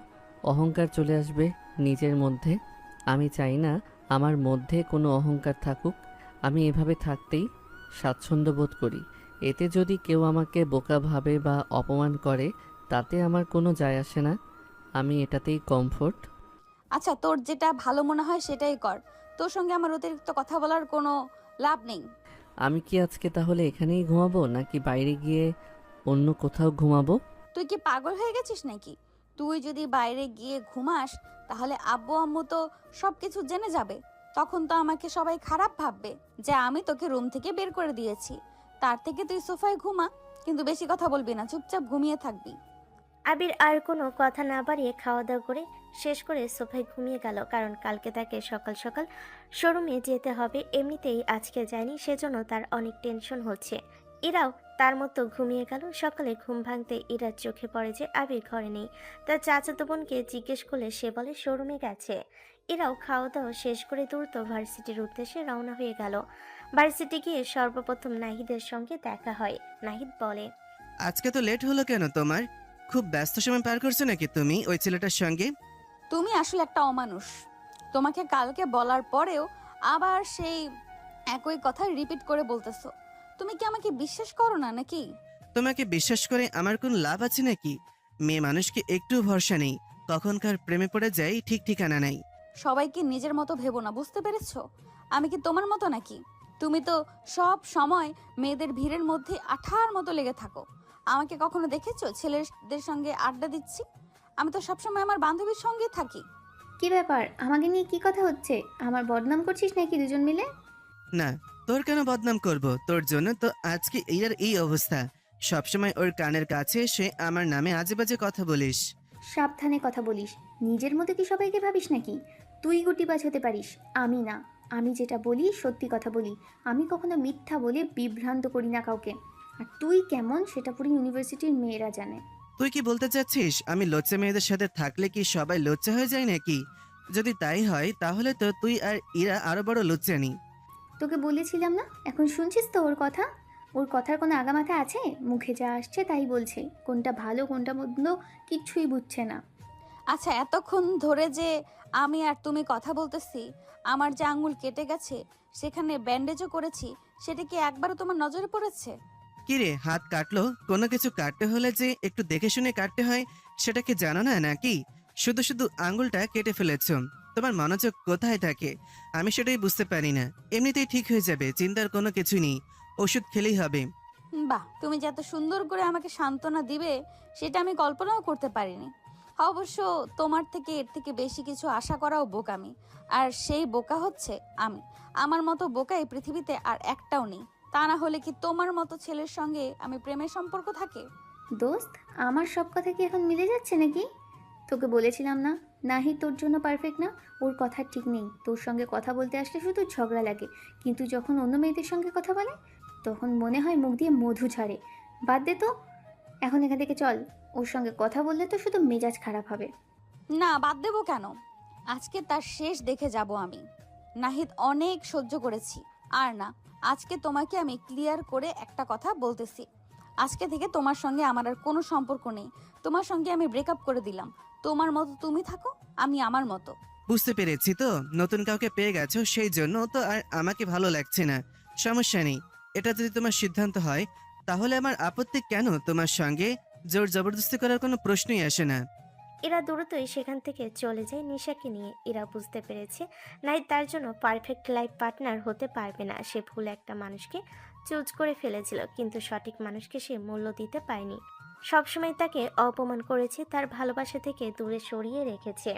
অহংকার চলে আসবে নিজের মধ্যে। আমি চাই না আমার মধ্যে কোনো অহংকার থাকুক। আমি এভাবে থাকতেই স্বাচ্ছন্দ্য বোধ করি। এতে যদি কেউ আমাকে বোকা ভাবে বা অপমান করে তাতে আমার কোনো যায় আসে না, আমি এটাতেই কমফোর্ট। আচ্ছা তোর যেটা ভালো মনে হয় সেটাই কর, তোর সঙ্গে আমার অতিরিক্ত কথা বলার কোনো লাভ নেই। আমি কি আজকে তাহলে এখানেই ঘুমাবো নাকি বাইরে গিয়ে অন্য কোথাও ঘুমাবো? তুই কি পাগল হয়ে গেছিস নাকি? তুই যদি বাইরে গিয়ে ঘুমাস তাহলে আব্বু আম্মু তো সবকিছু জেনে যাবে, তখন তো আমাকে সবাই খারাপ ভাববে যে আমি তোকে রুম থেকে বের করে দিয়েছি। তার থেকে তুই সোফায় ঘুমা, কিন্তু বেশি কথা বলবি না, চুপচাপ ঘুমিয়ে থাকবি। আবির আর কোনো কথা না বাড়িয়ে খাওয়া দাওয়া করে শেষ করে সোফায় ঘুমিয়ে গেল, কারণ কালকে তাকে সকাল সকাল শোরুমে যেতে হবে। এমনিতেই আজকে যায়নি, সেজন্য তার অনেক টেনশন হচ্ছে। ইরাও তার মতো ঘুমিয়ে গেল। সকালে ঘুম ভাঙতে ইরার চোখে পড়ে যে আবির ঘরে নেই। তার চাচাতো বোনকে জিজ্ঞেস করলে সে বলে শোরুমে গেছে। ইরাও খাওয়া দাওয়া শেষ করে দ্রুত ভার্সিটির উদ্দেশ্যে রওনা হয়ে গেল। ভার্সিটি গিয়ে সর্বপ্রথম নাহিদের সঙ্গে দেখা হয়। নাহিদ বলে, আজকে তো লেট হলো কেন তোমার? খুব ব্যস্ত সময় পার করছো নাকি তুমি ওই ছেলেটার সঙ্গে? তুমি আসলে একটা অমানুষ, তোমাকে কালকে বলার পরেও আবার সেই একই কথা রিপিট করে বলতেছো। তুমি কি আমাকে বিশ্বাস করো না নাকি? তোমাকে বিশ্বাস করে আমার কোন লাভ আছে নাকি? মেয়ে মানুষকে একটু ভরসা নেই, কখনকার প্রেমে পড়ে যাই, ঠিক ঠিকানা নাই। সবাইকে নিজের মতো ভেবো না, বুঝতে পেরেছো? আমি কি তোমার মতো নাকি? তুমি তো সব সময় মেয়েদের ভিড়ের মধ্যে আঠার মতো লেগে থাকো। আমাকে কখনো দেখেছো ছেলেদের সঙ্গে আড্ডা দিচ্ছি? আমি তো সবসময় আমার বান্ধবীর সঙ্গে থাকি। কি ব্যাপার, আমাকে নিয়ে কি কথা হচ্ছে? আমার বদনাম করছিস নাকি দুজন মিলে? না, তোর কেন বদনাম করব? তোর জন্য তো আজকে এর এই অবস্থা। সবসময় ওর কানের কাছে সে আমার নামে আজে বাজে কথা বলিস। সাবধানে কথা বলিস, নিজের মতো কি সবাইকে ভাবিস নাকি? তুই গুটিবাজ হতে পারিস, আমি না। আমি যেটা বলি সত্যি কথা বলি, আমি কখনো মিথ্যা বলে বিভ্রান্ত করি না কাউকে। আর তুই কেমন সেটা পুরো ইউনিভার্সিটির মেয়েরা জানে। তুই কি বলতে চাচ্ছিস আমি লজ্জা মেয়েদের সাথে থাকলে কি সবাই লজ্জা হয়ে যায় নাকি? যদি তাই হয় তাহলে তো তুই আর ইরা আরো বড় লজ্জানি। তোকে বলেছিলাম না, এখন শুনছিস তো ওর কথা? ওর কথার কোনো আগামাথা আছে? মুখে যা আসছে তাই বলছে, কোনটা ভালো কোনটা মন্দ কিচ্ছুই বুঝছে না। আচ্ছা এতক্ষণ ধরে যে আমি আর তুমি কথা বলতেছি, আমার যে আঙ্গুল কেটে গেছে সেখানে ব্যান্ডেজও করেছি, সেটা কি একবারও তোমার নজরে পড়েছে? কিরে, হাত কাটলো? কোনো কিছু কাটতে হলে যে একটু দেখে শুনে কাটতে হয়, সেটা কি জানো না নাকি? শুধু শুধু আঙ্গুলটা কেটে ফেলেছ, তোমার মনোযোগ কোথায় থাকে আমি সেটাই বুঝতে পারি না। এমনিতেই ঠিক হয়ে যাবে, চিন্তার কোনো কিছু নেই, ওষুধ খেলেই হবে। বাহ, তুমি যে এত সুন্দর করে আমাকে সান্ত্বনা দিবে সেটা আমি কল্পনাও করতে পারিনি। অবশ্য তোমার থেকে এর থেকে বেশি কিছু আশা করাও বোকামি, আর সেই বোকা হচ্ছে আমি। আমার মতো বোকা এই পৃথিবীতে আর একটাও নেই। তা না হলে কি তোমার মতো ছেলের সঙ্গে আমি প্রেমের সম্পর্ক থাকে? দোস্ত, আমার সব কথা কি এখন মিলে যাচ্ছে নাকি? তোকে বলেছিলাম না, নাহি তোর জন্য পারফেক্ট না। ওর কথা ঠিক নেই। তোর সঙ্গে কথা বলতে আসলে শুধু ঝগড়া লাগে, কিন্তু যখন অন্য মেয়েদের সঙ্গে কথা বলে তখন মনে হয় মুখ দিয়ে মধু ছাড়ে। বাদ দে তো, এখন এখান থেকে চল। ওর সঙ্গে কথা বললে তো শুধু মেজাজ খারাপ হবে। না, বাদ দেবো কেন? আজকে তার শেষ দেখে যাব আমি। নাহিদ, অনেক সহ্য করেছি, আর না। আজকে তোমাকে আমি ক্লিয়ার করে একটা কথা বলতেছি। আজকে থেকে তোমার সঙ্গে আমার আর কোনো সম্পর্ক নেই। তোমার সঙ্গে আমি ব্রেকআপ করে দিলাম। তোমার মতো তুমি থাকো, আমি আমার মতো। বুঝতে পেরেছি তো, নতুন কাউকে পেয়ে গেছো সেই জন্য তো আর আমাকে ভালো লাগছে না। সমস্যা নেই, এটা যদি তোমার সিদ্ধান্ত হয় তাহলে আমার আপত্তি কেন? তোমার সঙ্গে জোর জবরদস্তি করার কোনো প্রশ্নই আসে না। এরা দ্রুতই সেখান থেকে চলে যায় নিশাকে নিয়ে। এরা বুঝতে পেরেছে নাহিদ তার জন্য পারফেক্ট লাইফ পার্টনার হতে পারবে না। সে ভুল একটা মানুষকে চুজ করে ফেলেছিল, কিন্তু সঠিক মানুষকে সে মূল্য দিতে পারেনি। সবসময় তাকে অপমান করেছে, তার ভালোবাসা থেকে দূরে সরিয়ে রেখেছে।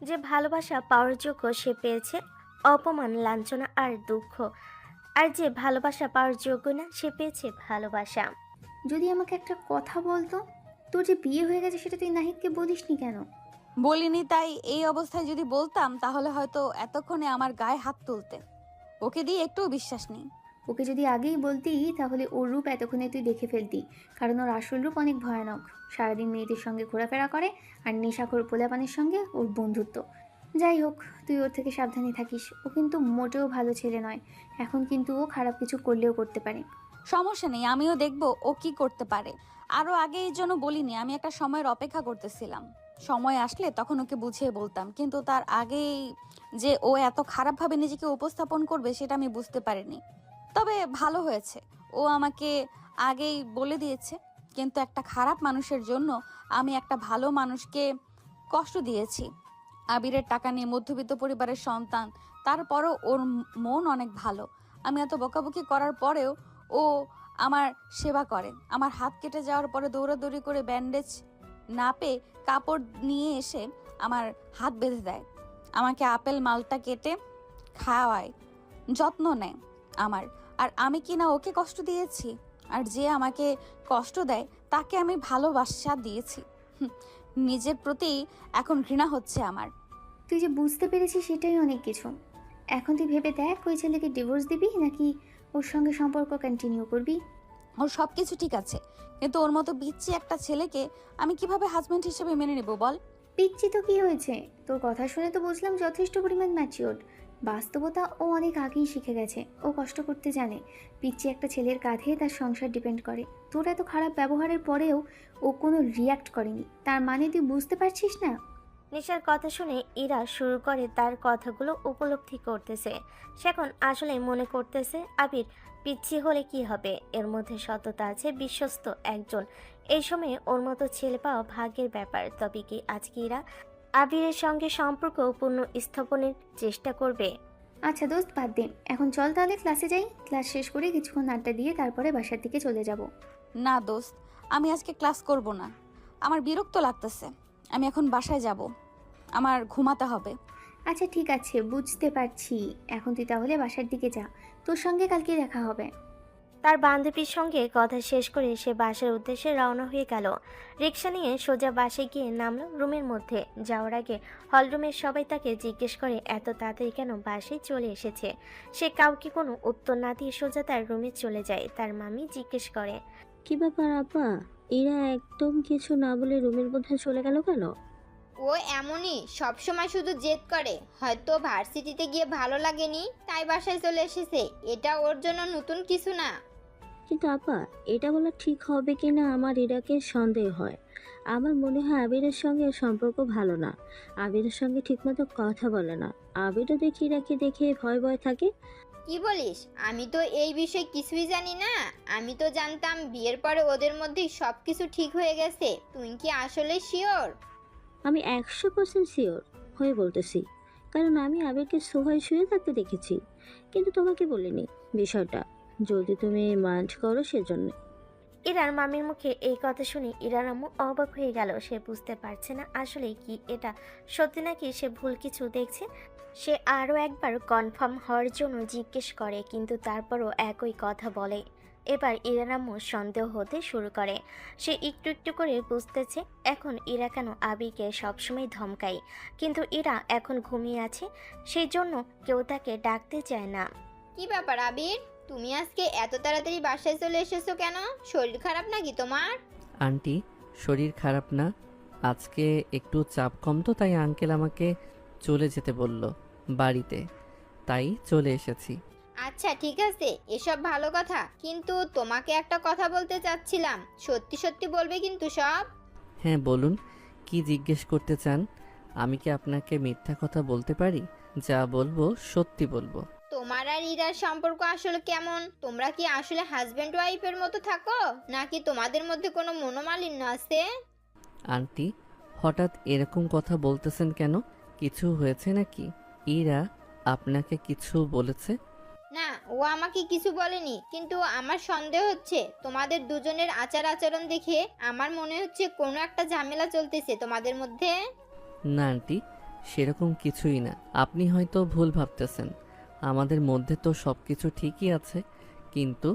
যে ভালোবাসা পাওয়ার যোগ্য সে পেয়েছে অপমান, লাঞ্ছনা আর দুঃখ। আর যে ভালোবাসা পাওয়ার যোগ্য না সে পেয়েছে ভালোবাসা। যদি আমাকে একটা কথা বলতো, তোর যে বিয়ে হয়ে গেছে সেটা তুই নাহিদকে বলিসনি কেন? বলিনি, তাই এই অবস্থায় যদি বলতাম তাহলে হয়তো এতক্ষণে আমার গায়ে হাত তুলতে। ওকে দিয়ে একটুও বিশ্বাস নেই। ওকে যদি আগেই বলতি তাহলে ওর রূপ এতক্ষণে তুই দেখে ফেলতি, কারণ ওর আসল রূপ অনেক ভয়ানক। সারাদিন মেয়েদের সঙ্গে ঘোরাফেরা করে, আর নেশাখোর পোলাপানের সঙ্গে ওর বন্ধুত্ব। যাই হোক, তুই ওর থেকে সাবধানে থাকিস। ও কিন্তু মোটেও ভালো ছেলে নয়। এখন কিন্তু ও খারাপ কিছু করলেও করতে পারে। সমস্যা নেই, আমিও দেখব ও কি করতে পারে। আরও আগে এই জন্য বলিনি, আমি একটা সময়ের অপেক্ষা করতেছিলাম। সময় আসলে তখন ওকে বুঝিয়ে বলতাম, কিন্তু তার আগেই যে ও এত খারাপভাবে নিজেকে উপস্থাপন করবে সেটা আমি বুঝতে পারিনি। তবে ভালো হয়েছে, ও আমাকে আগেই বলে দিয়েছে। কিন্তু একটা খারাপ মানুষের জন্য আমি একটা ভালো মানুষকে কষ্ট দিয়েছি। আবিরের টাকা নিয়ে মধ্যবিত্ত পরিবারের সন্তান, তারপরও ওর মন অনেক ভালো। আমি এত বকাবকি করার পরেও ও আমার সেবা করে। আমার হাত কেটে যাওয়ার পরে দৌড়াদৌড়ি করে ব্যান্ডেজ না পেয়ে কাপড় নিয়ে এসে আমার হাত বেঁধে দেয়। আমাকে আপেল মালটা কেটে খাওয়ায়, যত্ন নেয় আমার। আর আমি কি না ওকে কষ্ট দিয়েছি? আর যে আমাকে কষ্ট দেয় তাকে আমি ভালোবাসা দিয়েছি। নিজের প্রতি এখন ঘৃণা হচ্ছে আমার। তুই যে বুঝতে পেরেছিস সেটাই অনেক কিছু। এখন তুই ভেবে দেখ, ওই ছেলেকে ডিভোর্স দিবি নাকি ওর সঙ্গে সম্পর্ক কন্টিনিউ করবি। ওর সব কিছু ঠিক আছে, কিন্তু ওর মতো বিচ্ছি একটা ছেলেকে আমি কিভাবে হাজবেন্ড হিসেবে মেনে নেব বল? পিচ্ছি তো কি হয়েছে? তোর কথা শুনে তো বুঝলাম যথেষ্ট পরিমাণ ম্যাচিওর্ড। বাস্তবতা ও অনেক আগেই শিখে গেছে। ও কষ্ট করতে জানে। পিচ্ছি একটা ছেলের কাঁধে তার সংসার ডিপেন্ড করে। তোর এত খারাপ ব্যবহারের পরেও ও কোনো রিয়াক্ট করেনি, তার মানে তুই বুঝতে পারছিস না? নিশার কথা শুনে ইরা শুরু করে তার কথাগুলো উপলব্ধি করতেছে। সে এখন আসলে মনে করতেছে আবির পিচ্ছি হলে কি হবে, এর মধ্যে সততা আছে, বিশ্বস্ত একজন। এই সময়ে ওর মতো ছেলে পাওয়া ভাগ্যের ব্যাপার। তবে কি আজকে ইরা আবিরের সঙ্গে সম্পর্ক পূর্ণ স্থাপনের চেষ্টা করবে? আচ্ছা দোস্ত, বাদ দে। এখন চল তাহলে ক্লাসে যাই। ক্লাস শেষ করে কিছুক্ষণ আড্ডা দিয়ে তারপরে বাসার দিকে চলে যাব। না দোস্ত, আমি আজকে ক্লাস করব না। আমার বিরক্ত লাগতেছে। আমি এখন বাসায় যাব, আমার ঘুমাতে হবে। আচ্ছা ঠিক আছে, বুঝতে পারছি। এখন তুই তাহলে বাসার দিকে যা, তোর সঙ্গে কালকে দেখা হবে। তার বান্ধবীর সঙ্গে কথা শেষ করে সে বাসার উদ্দেশ্যে রওনা হয়ে গেল। রিক্সা নিয়ে সোজা বাসে গিয়ে নামলো রুমের মধ্যে। যাওয়ার আগে হলরুমের সবাই তাকে জিজ্ঞেস করে এত তাড়াতাড়ি কেন বাসে চলে এসেছে। সে কাউকে কোনো উত্তর না দিয়ে সোজা তার রুমে চলে যায়। তার মামি জিজ্ঞেস করে, কি ব্যাপার আপা, এরা একদম কিছু না বলে রুমের মধ্যে চলে গেল কেন? ও এমনই, সবসময় শুধু জেদ করে। হয়তো ভার্সিটিতে গিয়ে ভালো লাগেনি তাই বাসায় চলে এসেছে। এটা ওর জন্য নতুন কিছু না। কিন্তু আপা, এটা বলা ঠিক হবে কিনা আমার ইরাকে সন্দেহ হয়। আমার মনে হয় আবিরের সঙ্গে ওর সম্পর্ক ভালো না। আবিরের সঙ্গে ঠিকমতো কথা বলে না। আবিরও দেখি ইরাকে দেখে ভয় ভয় থাকে। কি বলিস? আমি তো এই বিষয়ে কিছুই জানি না। আমি তো জানতাম বিয়ের পরে ওদের মধ্যে সব কিছু ঠিক হয়ে গেছে। তুই কি আসলে শিওর? আমি 100% শিওর হয়ে বলতেছি, কারণ আমি আবিরকে সোফায় শুয়ে থাকতে দেখেছি। কিন্তু তোমাকে বলিনি বিষয়টা, যদি তুমি মাইন্ড করো সেজন্য। ইরার মামির মুখে এই কথা শুনে ইরার আম্মু অবাক হয়ে গেল। সে বুঝতে পারছে না আসলে কি এটা সত্যি নাকি সে ভুল কিছু দেখছে। সে আরও একবার কনফার্ম হওয়ার জন্য জিজ্ঞেস করে, কিন্তু তারপরও একই কথা বলে। এবার ইরার আম্মু সন্দেহ হতে শুরু করে। সে একটু একটু করে বুঝতেছে এখন ইরা কেন আবিকে সবসময় ধমকায়, কিন্তু ইরা এখন ঘুমিয়ে আছে, সেই জন্য কেউ তাকে ডাকতে চায় না। কি ব্যাপার আবির, তুমি আজকে এত তাড়াতাড়ি বাসায় চলে এসেছো কেন? শরীর খারাপ নাকি তোমার? আন্টি, শরীর খারাপ না, আজকে একটু চাপ কম তো, তাই আঙ্কেল আমাকে চলে যেতে বলল বাড়িতে, তাই চলে এসেছি। আচ্ছা ঠিক আছে, এসব ভালো কথা, কিন্তু তোমাকে একটা কথা বলতে চাচ্ছিলাম, সত্যি সত্যি বলবে কিন্তু সব? হ্যাঁ বলুন, কি জিজ্ঞেস করতে চান? আমি কি আপনাকে মিথ্যা কথা বলতে পারি? যা বলবো সত্যি বলবো। তোমার আর ইরার সম্পর্ক আসলে কেমন? তোমরা কি আসলে হাজবেন্ড ওয়াইফের মতো থাকো, নাকি তোমাদের মধ্যে কোনো মনোমালিন্য আছে? আন্টি, হঠাৎ এরকম কথা বলতেছেন কেন? কিছু হয়েছে নাকি? ইরা আপনাকে কিছু বলেছে? না, ও আমাকে কিছু বলেনি, কিন্তু আমার সন্দেহ হচ্ছে তোমাদের দুজনের আচার আচরণ দেখে আমার মনে হচ্ছে কোনো একটা ঝামেলা চলতেছে তোমাদের মধ্যে। না আন্টি, সেরকম কিছুই না, আপনি হয়তো ভুল ভাবতেছেন। আমাদের মধ্যে তো সব কিছু ঠিকই আছে, কিন্তু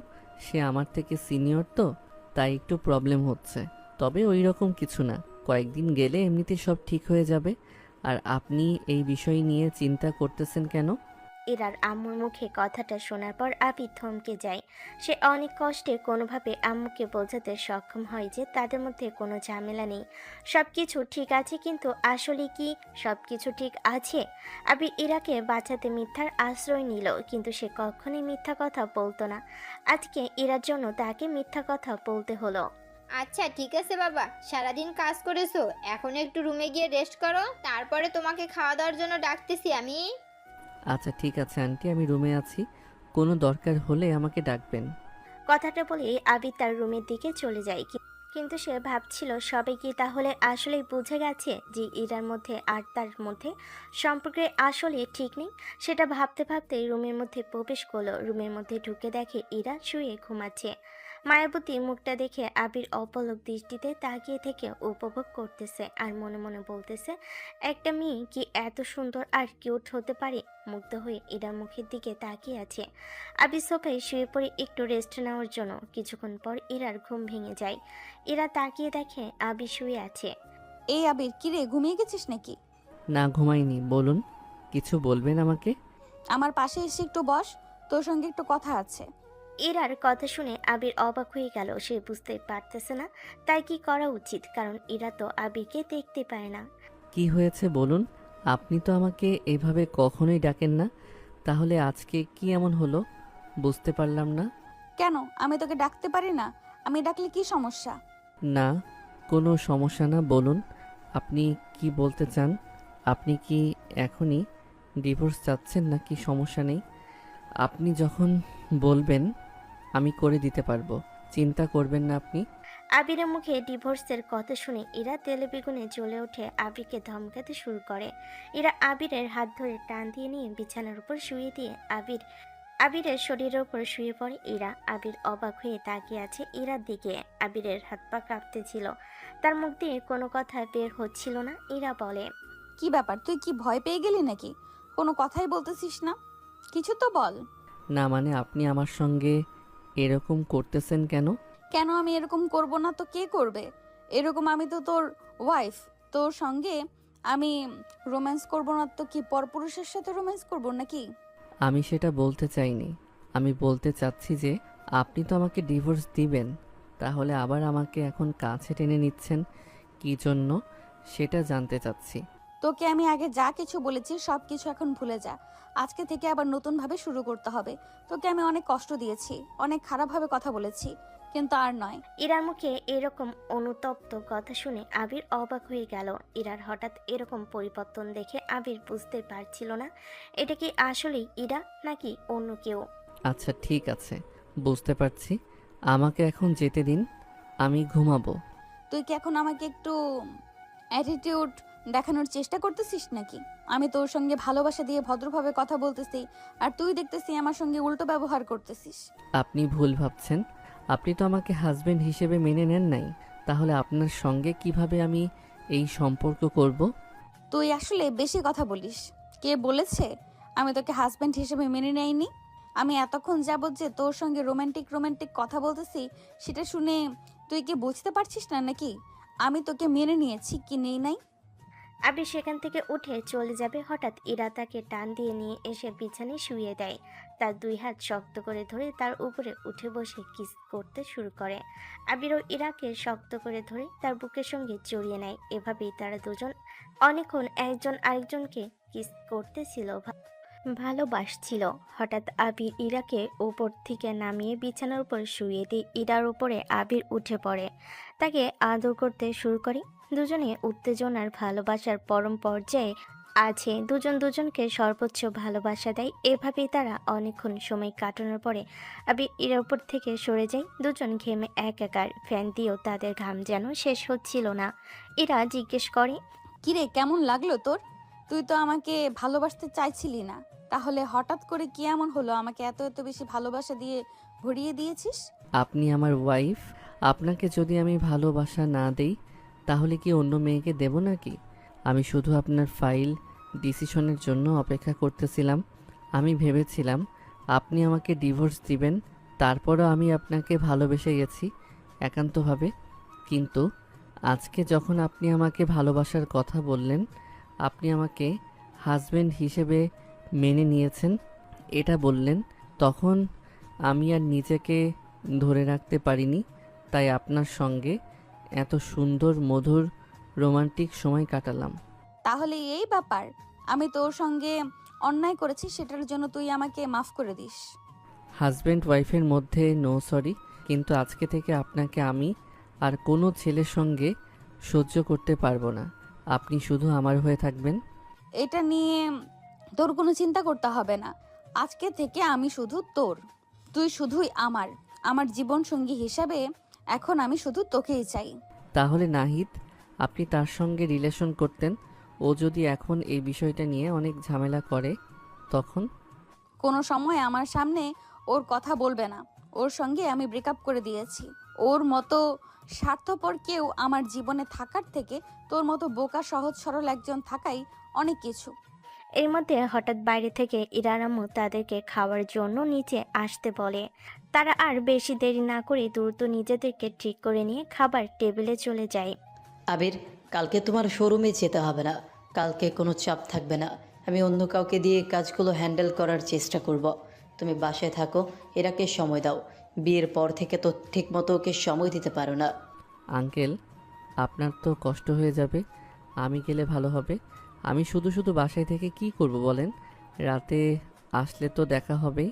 সে আমার থেকে সিনিয়র তো, তাই একটু প্রবলেম হচ্ছে। তবে ওই রকম কিছু না, কয়েকদিন গেলে এমনিতে সব ঠিক হয়ে যাবে। আর আপনি এই বিষয় নিয়ে চিন্তা করতেছেন কেন? ইরার আম্মুর মুখে কথাটা শোনার পর আবি থমকে যায়। সে অনেক কষ্টে কোনোভাবে আম্মুকে বোঝাতে সক্ষম হয় যে তাদের মধ্যে কোনো ঝামেলা নেই, সব কিছু ঠিক আছে। কিন্তু আসলে কি সব কিছু ঠিক আছে? আবি ইরাকে বাঁচাতে মিথ্যার আশ্রয় নিল, কিন্তু সে কখনোই মিথ্যা কথা বলতো না। আজকে ইরার জন্য তাকে মিথ্যা কথা বলতে হলো। আচ্ছা ঠিক আছে বাবা, সারাদিন কাজ করেছো, এখন একটু রুমে গিয়ে রেস্ট করো, তারপরে তোমাকে খাওয়া দাওয়ার জন্য ডাকতেছি আমি। আচ্ছা ঠিক আছে আন্টি, আমি রুমে আছি, কোনো দরকার হলে আমাকে ডাকবেন। কথাটা বলে আবি তার রুমের দিকে চলে যায়। কিন্তু সে ভাবছিল সবাই কি তাহলে আসলেই বুঝে গেছে যে ইরার মধ্যে আর তার মধ্যে সম্পর্কে আসলে ঠিক নেই? সেটা ভাবতে ভাবতে রুমের মধ্যে প্রবেশ করলো। রুমের মধ্যে ঢুকে দেখে ইরা শুয়ে ঘুমাচ্ছে। মায়াবতী মুখটা দেখে আবির অপলক দৃষ্টিতে তাকিয়ে থেকে উপভোগ করতেছে আর মনে মনে বলতেছে, একটা মেয়ে কি এত সুন্দর আর কিউট হতে পারে? মুগ্ধ হয়ে ইরার মুখের দিকে তাকিয়ে আছে। আবির সোফায় শুয়ে পড়ে একটু রেস্ট নেওয়ার জন্য। কিছুক্ষণ পর ইরার ঘুম ভেঙে যায়। ইরা তাকিয়ে দেখে আবির শুয়ে আছে। এই আবির, কিরে ঘুমিয়ে গেছিস নাকি? না ঘুমাইনি, বলুন, কিছু বলবেন আমাকে? আমার পাশে এসে একটু বস, তোর সঙ্গে একটু কথা আছে। ইরার কথা শুনে আবির অবাক হয়ে গেল। সে বুঝতে পারতেছে না তাই কি করা উচিত, কারণ ইরা তো আবিরকে দেখতে পায় না। কি হয়েছে বলুন? আপনি তো আমাকে এভাবে কখনোই ডাকেন না, তাহলে আজকে কি এমন হলো বুঝতে পারলাম না। কেন, আমি তোকে ডাকতে পারি না? আমি ডাকলে কি সমস্যা? না, কোনো সমস্যা না, বলুন আপনি কি বলতে চান। আপনি কি এখনই ডিভোর্স চাচ্ছেন নাকি সমস্যা নেই? আপনি যখন বলবেন আমি করে দিতে পারবো, চিন্তা করবেন না আপনি। আবিরের মুখে ডিভোর্সের কথা শুনে ইরা তেলে বেগুনে জ্বলে ওঠে, আবিরকে ধমকাতে শুরু করে। ইরা আবিরের হাত ধরে টান দিয়ে নিয়ে বিছানার উপর শুয়ে দিয়ে আবিরের শরীরের উপর শুয়ে পড়ে ইরা। আবির অবাক হয়ে তাকিয়ে আছে ইরার দিকে। আবিরের হাত পা কাঁপতেছিল, তার মুখ দিয়ে কোনো কথা বের হচ্ছিল না। ইরা বলে, কি ব্যাপার, তুই কি ভয় পেয়ে গেলি নাকি? কোনো কথাই বলতেছিস না, কিছু তো বল। না মানে আপনি আমার সঙ্গে এরকম করতেছেন কেন? কেন আমি এরকম করব না তো কে করবে এরকম? আমি তো তোর ওয়াইফ, তোর সঙ্গে আমি রোম্যান্স করব না তো কি পরপুরুষের সাথে রোম্যান্স করব নাকি? আমি সেটা বলতে চাইনি, আমি বলতে চাচ্ছি যে আপনি তো আমাকে ডিভোর্স দিবেন, তাহলে আবার আমাকে এখন কাছে টেনে নিচ্ছেন কি জন্য সেটা জানতে চাচ্ছি। তোকে আমি আগে যা কিছু বলেছি সব কিছু এখন ভুলে যা। আজকে থেকে আবার নতুনভাবে শুরু করতে হবে। তোকে আমি অনেক কষ্ট দিয়েছি, অনেক খারাপভাবে কথা বলেছি, কিন্তু আর নয়। ইরার মুখে এরকম অনুতপ্ত কথা শুনে আবির অবাক হয়ে গেল। ইরার হঠাৎ এরকম পরিবর্তন দেখে আবির বুঝতে পারছিল না এটা কি আসলেই ইরা নাকি অন্য কেউ। আচ্ছা ঠিক আছে, বুঝতে পারছি, আমাকে এখন যেতে দিন, আমি ঘুমাবো। তুই কি এখন আমাকে একটু অ্যাটিটিউড দেখানোর চেষ্টা করতেছিস নাকি? আমি তোর সঙ্গে ভালোবাসা দিয়ে ভদ্রভাবে কথা বলতেছি, আর তুই দেখতেছি আমার সঙ্গে উল্টো ব্যবহার করতেছিস। আপনি ভুল ভাবছেন, আপনি তো আমাকে হাজবেন্ড হিসেবে মেনে নেন নাই, তাহলে আপনার সঙ্গে কিভাবে আমি এই সম্পর্ক করব? তুই আসলে বেশি কথা বলিস। কে বলেছে আমি তোকে হাজব্যান্ড হিসেবে মেনে নেইনি? আমি এতক্ষণ যাবৎ যে তোর সঙ্গে রোমান্টিক রোমান্টিক কথা বলতেছি, সেটা শুনে তুই কি বুঝতে পারছিস না নাকি আমি তোকে মেনে নিয়েছি কি নেই নাই? আবির সেখান থেকে উঠে চলে যাবে, হঠাৎ ইরা তাকে টান দিয়ে নিয়ে এসে বিছানায় শুইয়ে দেয়। তার দুই হাত শক্ত করে ধরে তার উপরে উঠে বসে কিস করতে শুরু করে। আবিরও ইরাকে শক্ত করে ধরে তার বুকের সঙ্গে জড়িয়ে নেয়। এভাবেই তারা দুজন অনেকক্ষণ একজন আরেকজনকে কিস করতেছিল, ভালোবাসছিল। হঠাৎ আবির ইরাকে উপর থেকে নামিয়ে বিছানার উপর শুইয়ে দিয়ে ইরার উপরে আবির উঠে পড়ে, তাকে আদর করতে শুরু করে। দুজনে উত্তেজনার ভালোবাসার পরম পর্যায়ে আছে, দুজন দুজনকে সর্বোচ্চ ভালোবাসা দেয়। এভাবেই তারা অনেকক্ষণ সময় কাটানোর পরে আবির ইরার উপর থেকে সরে যায়। দুজন ঘেমে একাকার, ফ্যান দিয়েও তাদের ঘাম যেন শেষ হচ্ছিল না। ইরা জিজ্ঞেস করে, কিরে, কেমন লাগলো তোর? তুই তো আমাকে ভালোবাসতে চাইছিলি না, তাহলে হঠাৎ করে কি এমন হলো আমাকে এত এত বেশি ভালোবাসা দিয়ে ভরিয়ে দিয়েছিস? আপনি আমার ওয়াইফ, আপনাকে যদি আমি ভালোবাসা না দেই তাহলে কি অন্য মেয়েকে দেব নাকি? আমি শুধু আপনার ফাইল ডিসিশনের জন্য অপেক্ষা করতেছিলাম। আমি ভেবেছিলাম আপনি আমাকে ডিভোর্স দিবেন, তারপরও আমি আপনাকে ভালোবেসে গেছি একান্তভাবে। কিন্তু আজকে যখন আপনি আমাকে ভালোবাসার কথা বললেন, আপনি আমাকে হাজবেন্ড হিসেবে মেনে নিয়েছেন এটা বললেন, তখন আমি আর নিজেকে ধরে রাখতে পারিনি। তাই আপনার সঙ্গে এত সুন্দর মধুর রোমান্টিক সময় কাটালাম। তাহলে এই ব্যাপার, আমি তোর সঙ্গে অন্যায় করেছি, সেটার জন্য তুই আমাকে মাফ করে দিস। হাজব্যান্ড ওয়াইফের মধ্যে নো সরি, কিন্তু আজকে থেকে আপনাকে আমি আর কোনো ছেলের সঙ্গে সহ্য করতে পারবো না। আপনি শুধু আমার হয়ে থাকবেন। এটা নিয়ে তোর কোনো চিন্তা করতে হবে না। আজকে থেকে আমি শুধু তোর, তুই শুধুই আমার। আমার জীবন সঙ্গী হিসাবে এখন আমি শুধু তোকেই চাই। তাহলে নাহিদ, আপনি তার সঙ্গে রিলেশন করতেন, ও যদি এখন এই বিষয়টা নিয়ে অনেক ঝামেলা করে তখন? কোনো সময় আমার সামনে ওর কথা বলবে না। ওর সঙ্গে আমি ব্রেকআপ করে দিয়েছি। ওর মতো স্বার্থপর কেউ আমার জীবনে থাকার থেকে তোর মতো বোকা সহজ সরল একজন থাকাই অনেক কিছু। এর মধ্যে হঠাৎ বাইরে থেকে ইরার আম্মু তাদেরকে খাওয়ার জন্য নিচে আসতে বলে। তারা আর বেশি দেরি না করে দ্রুত নিজেদেরকে ঠিক করে নিয়ে খাবার টেবিলে চলে যায়। আবির, কালকে তোমার শোরুমে যেতে হবে না। কালকে কোনো চাপ থাকবে না। আমি অন্য কাউকে দিয়ে কাজগুলো হ্যান্ডেল করার চেষ্টা করব। তুমি বাসায় থাকো, এরাকে সময় দাও। বিয়ের পর থেকে তো ঠিকমতো ওকে সময় দিতে পারো না। আঙ্কেল, আপনার তো কষ্ট হয়ে যাবে, আমি গেলে ভালো হবে। আমি শুধু শুধু বাসায় থেকে কি করব বলেন? রাতে আসলে তো দেখা হবেই।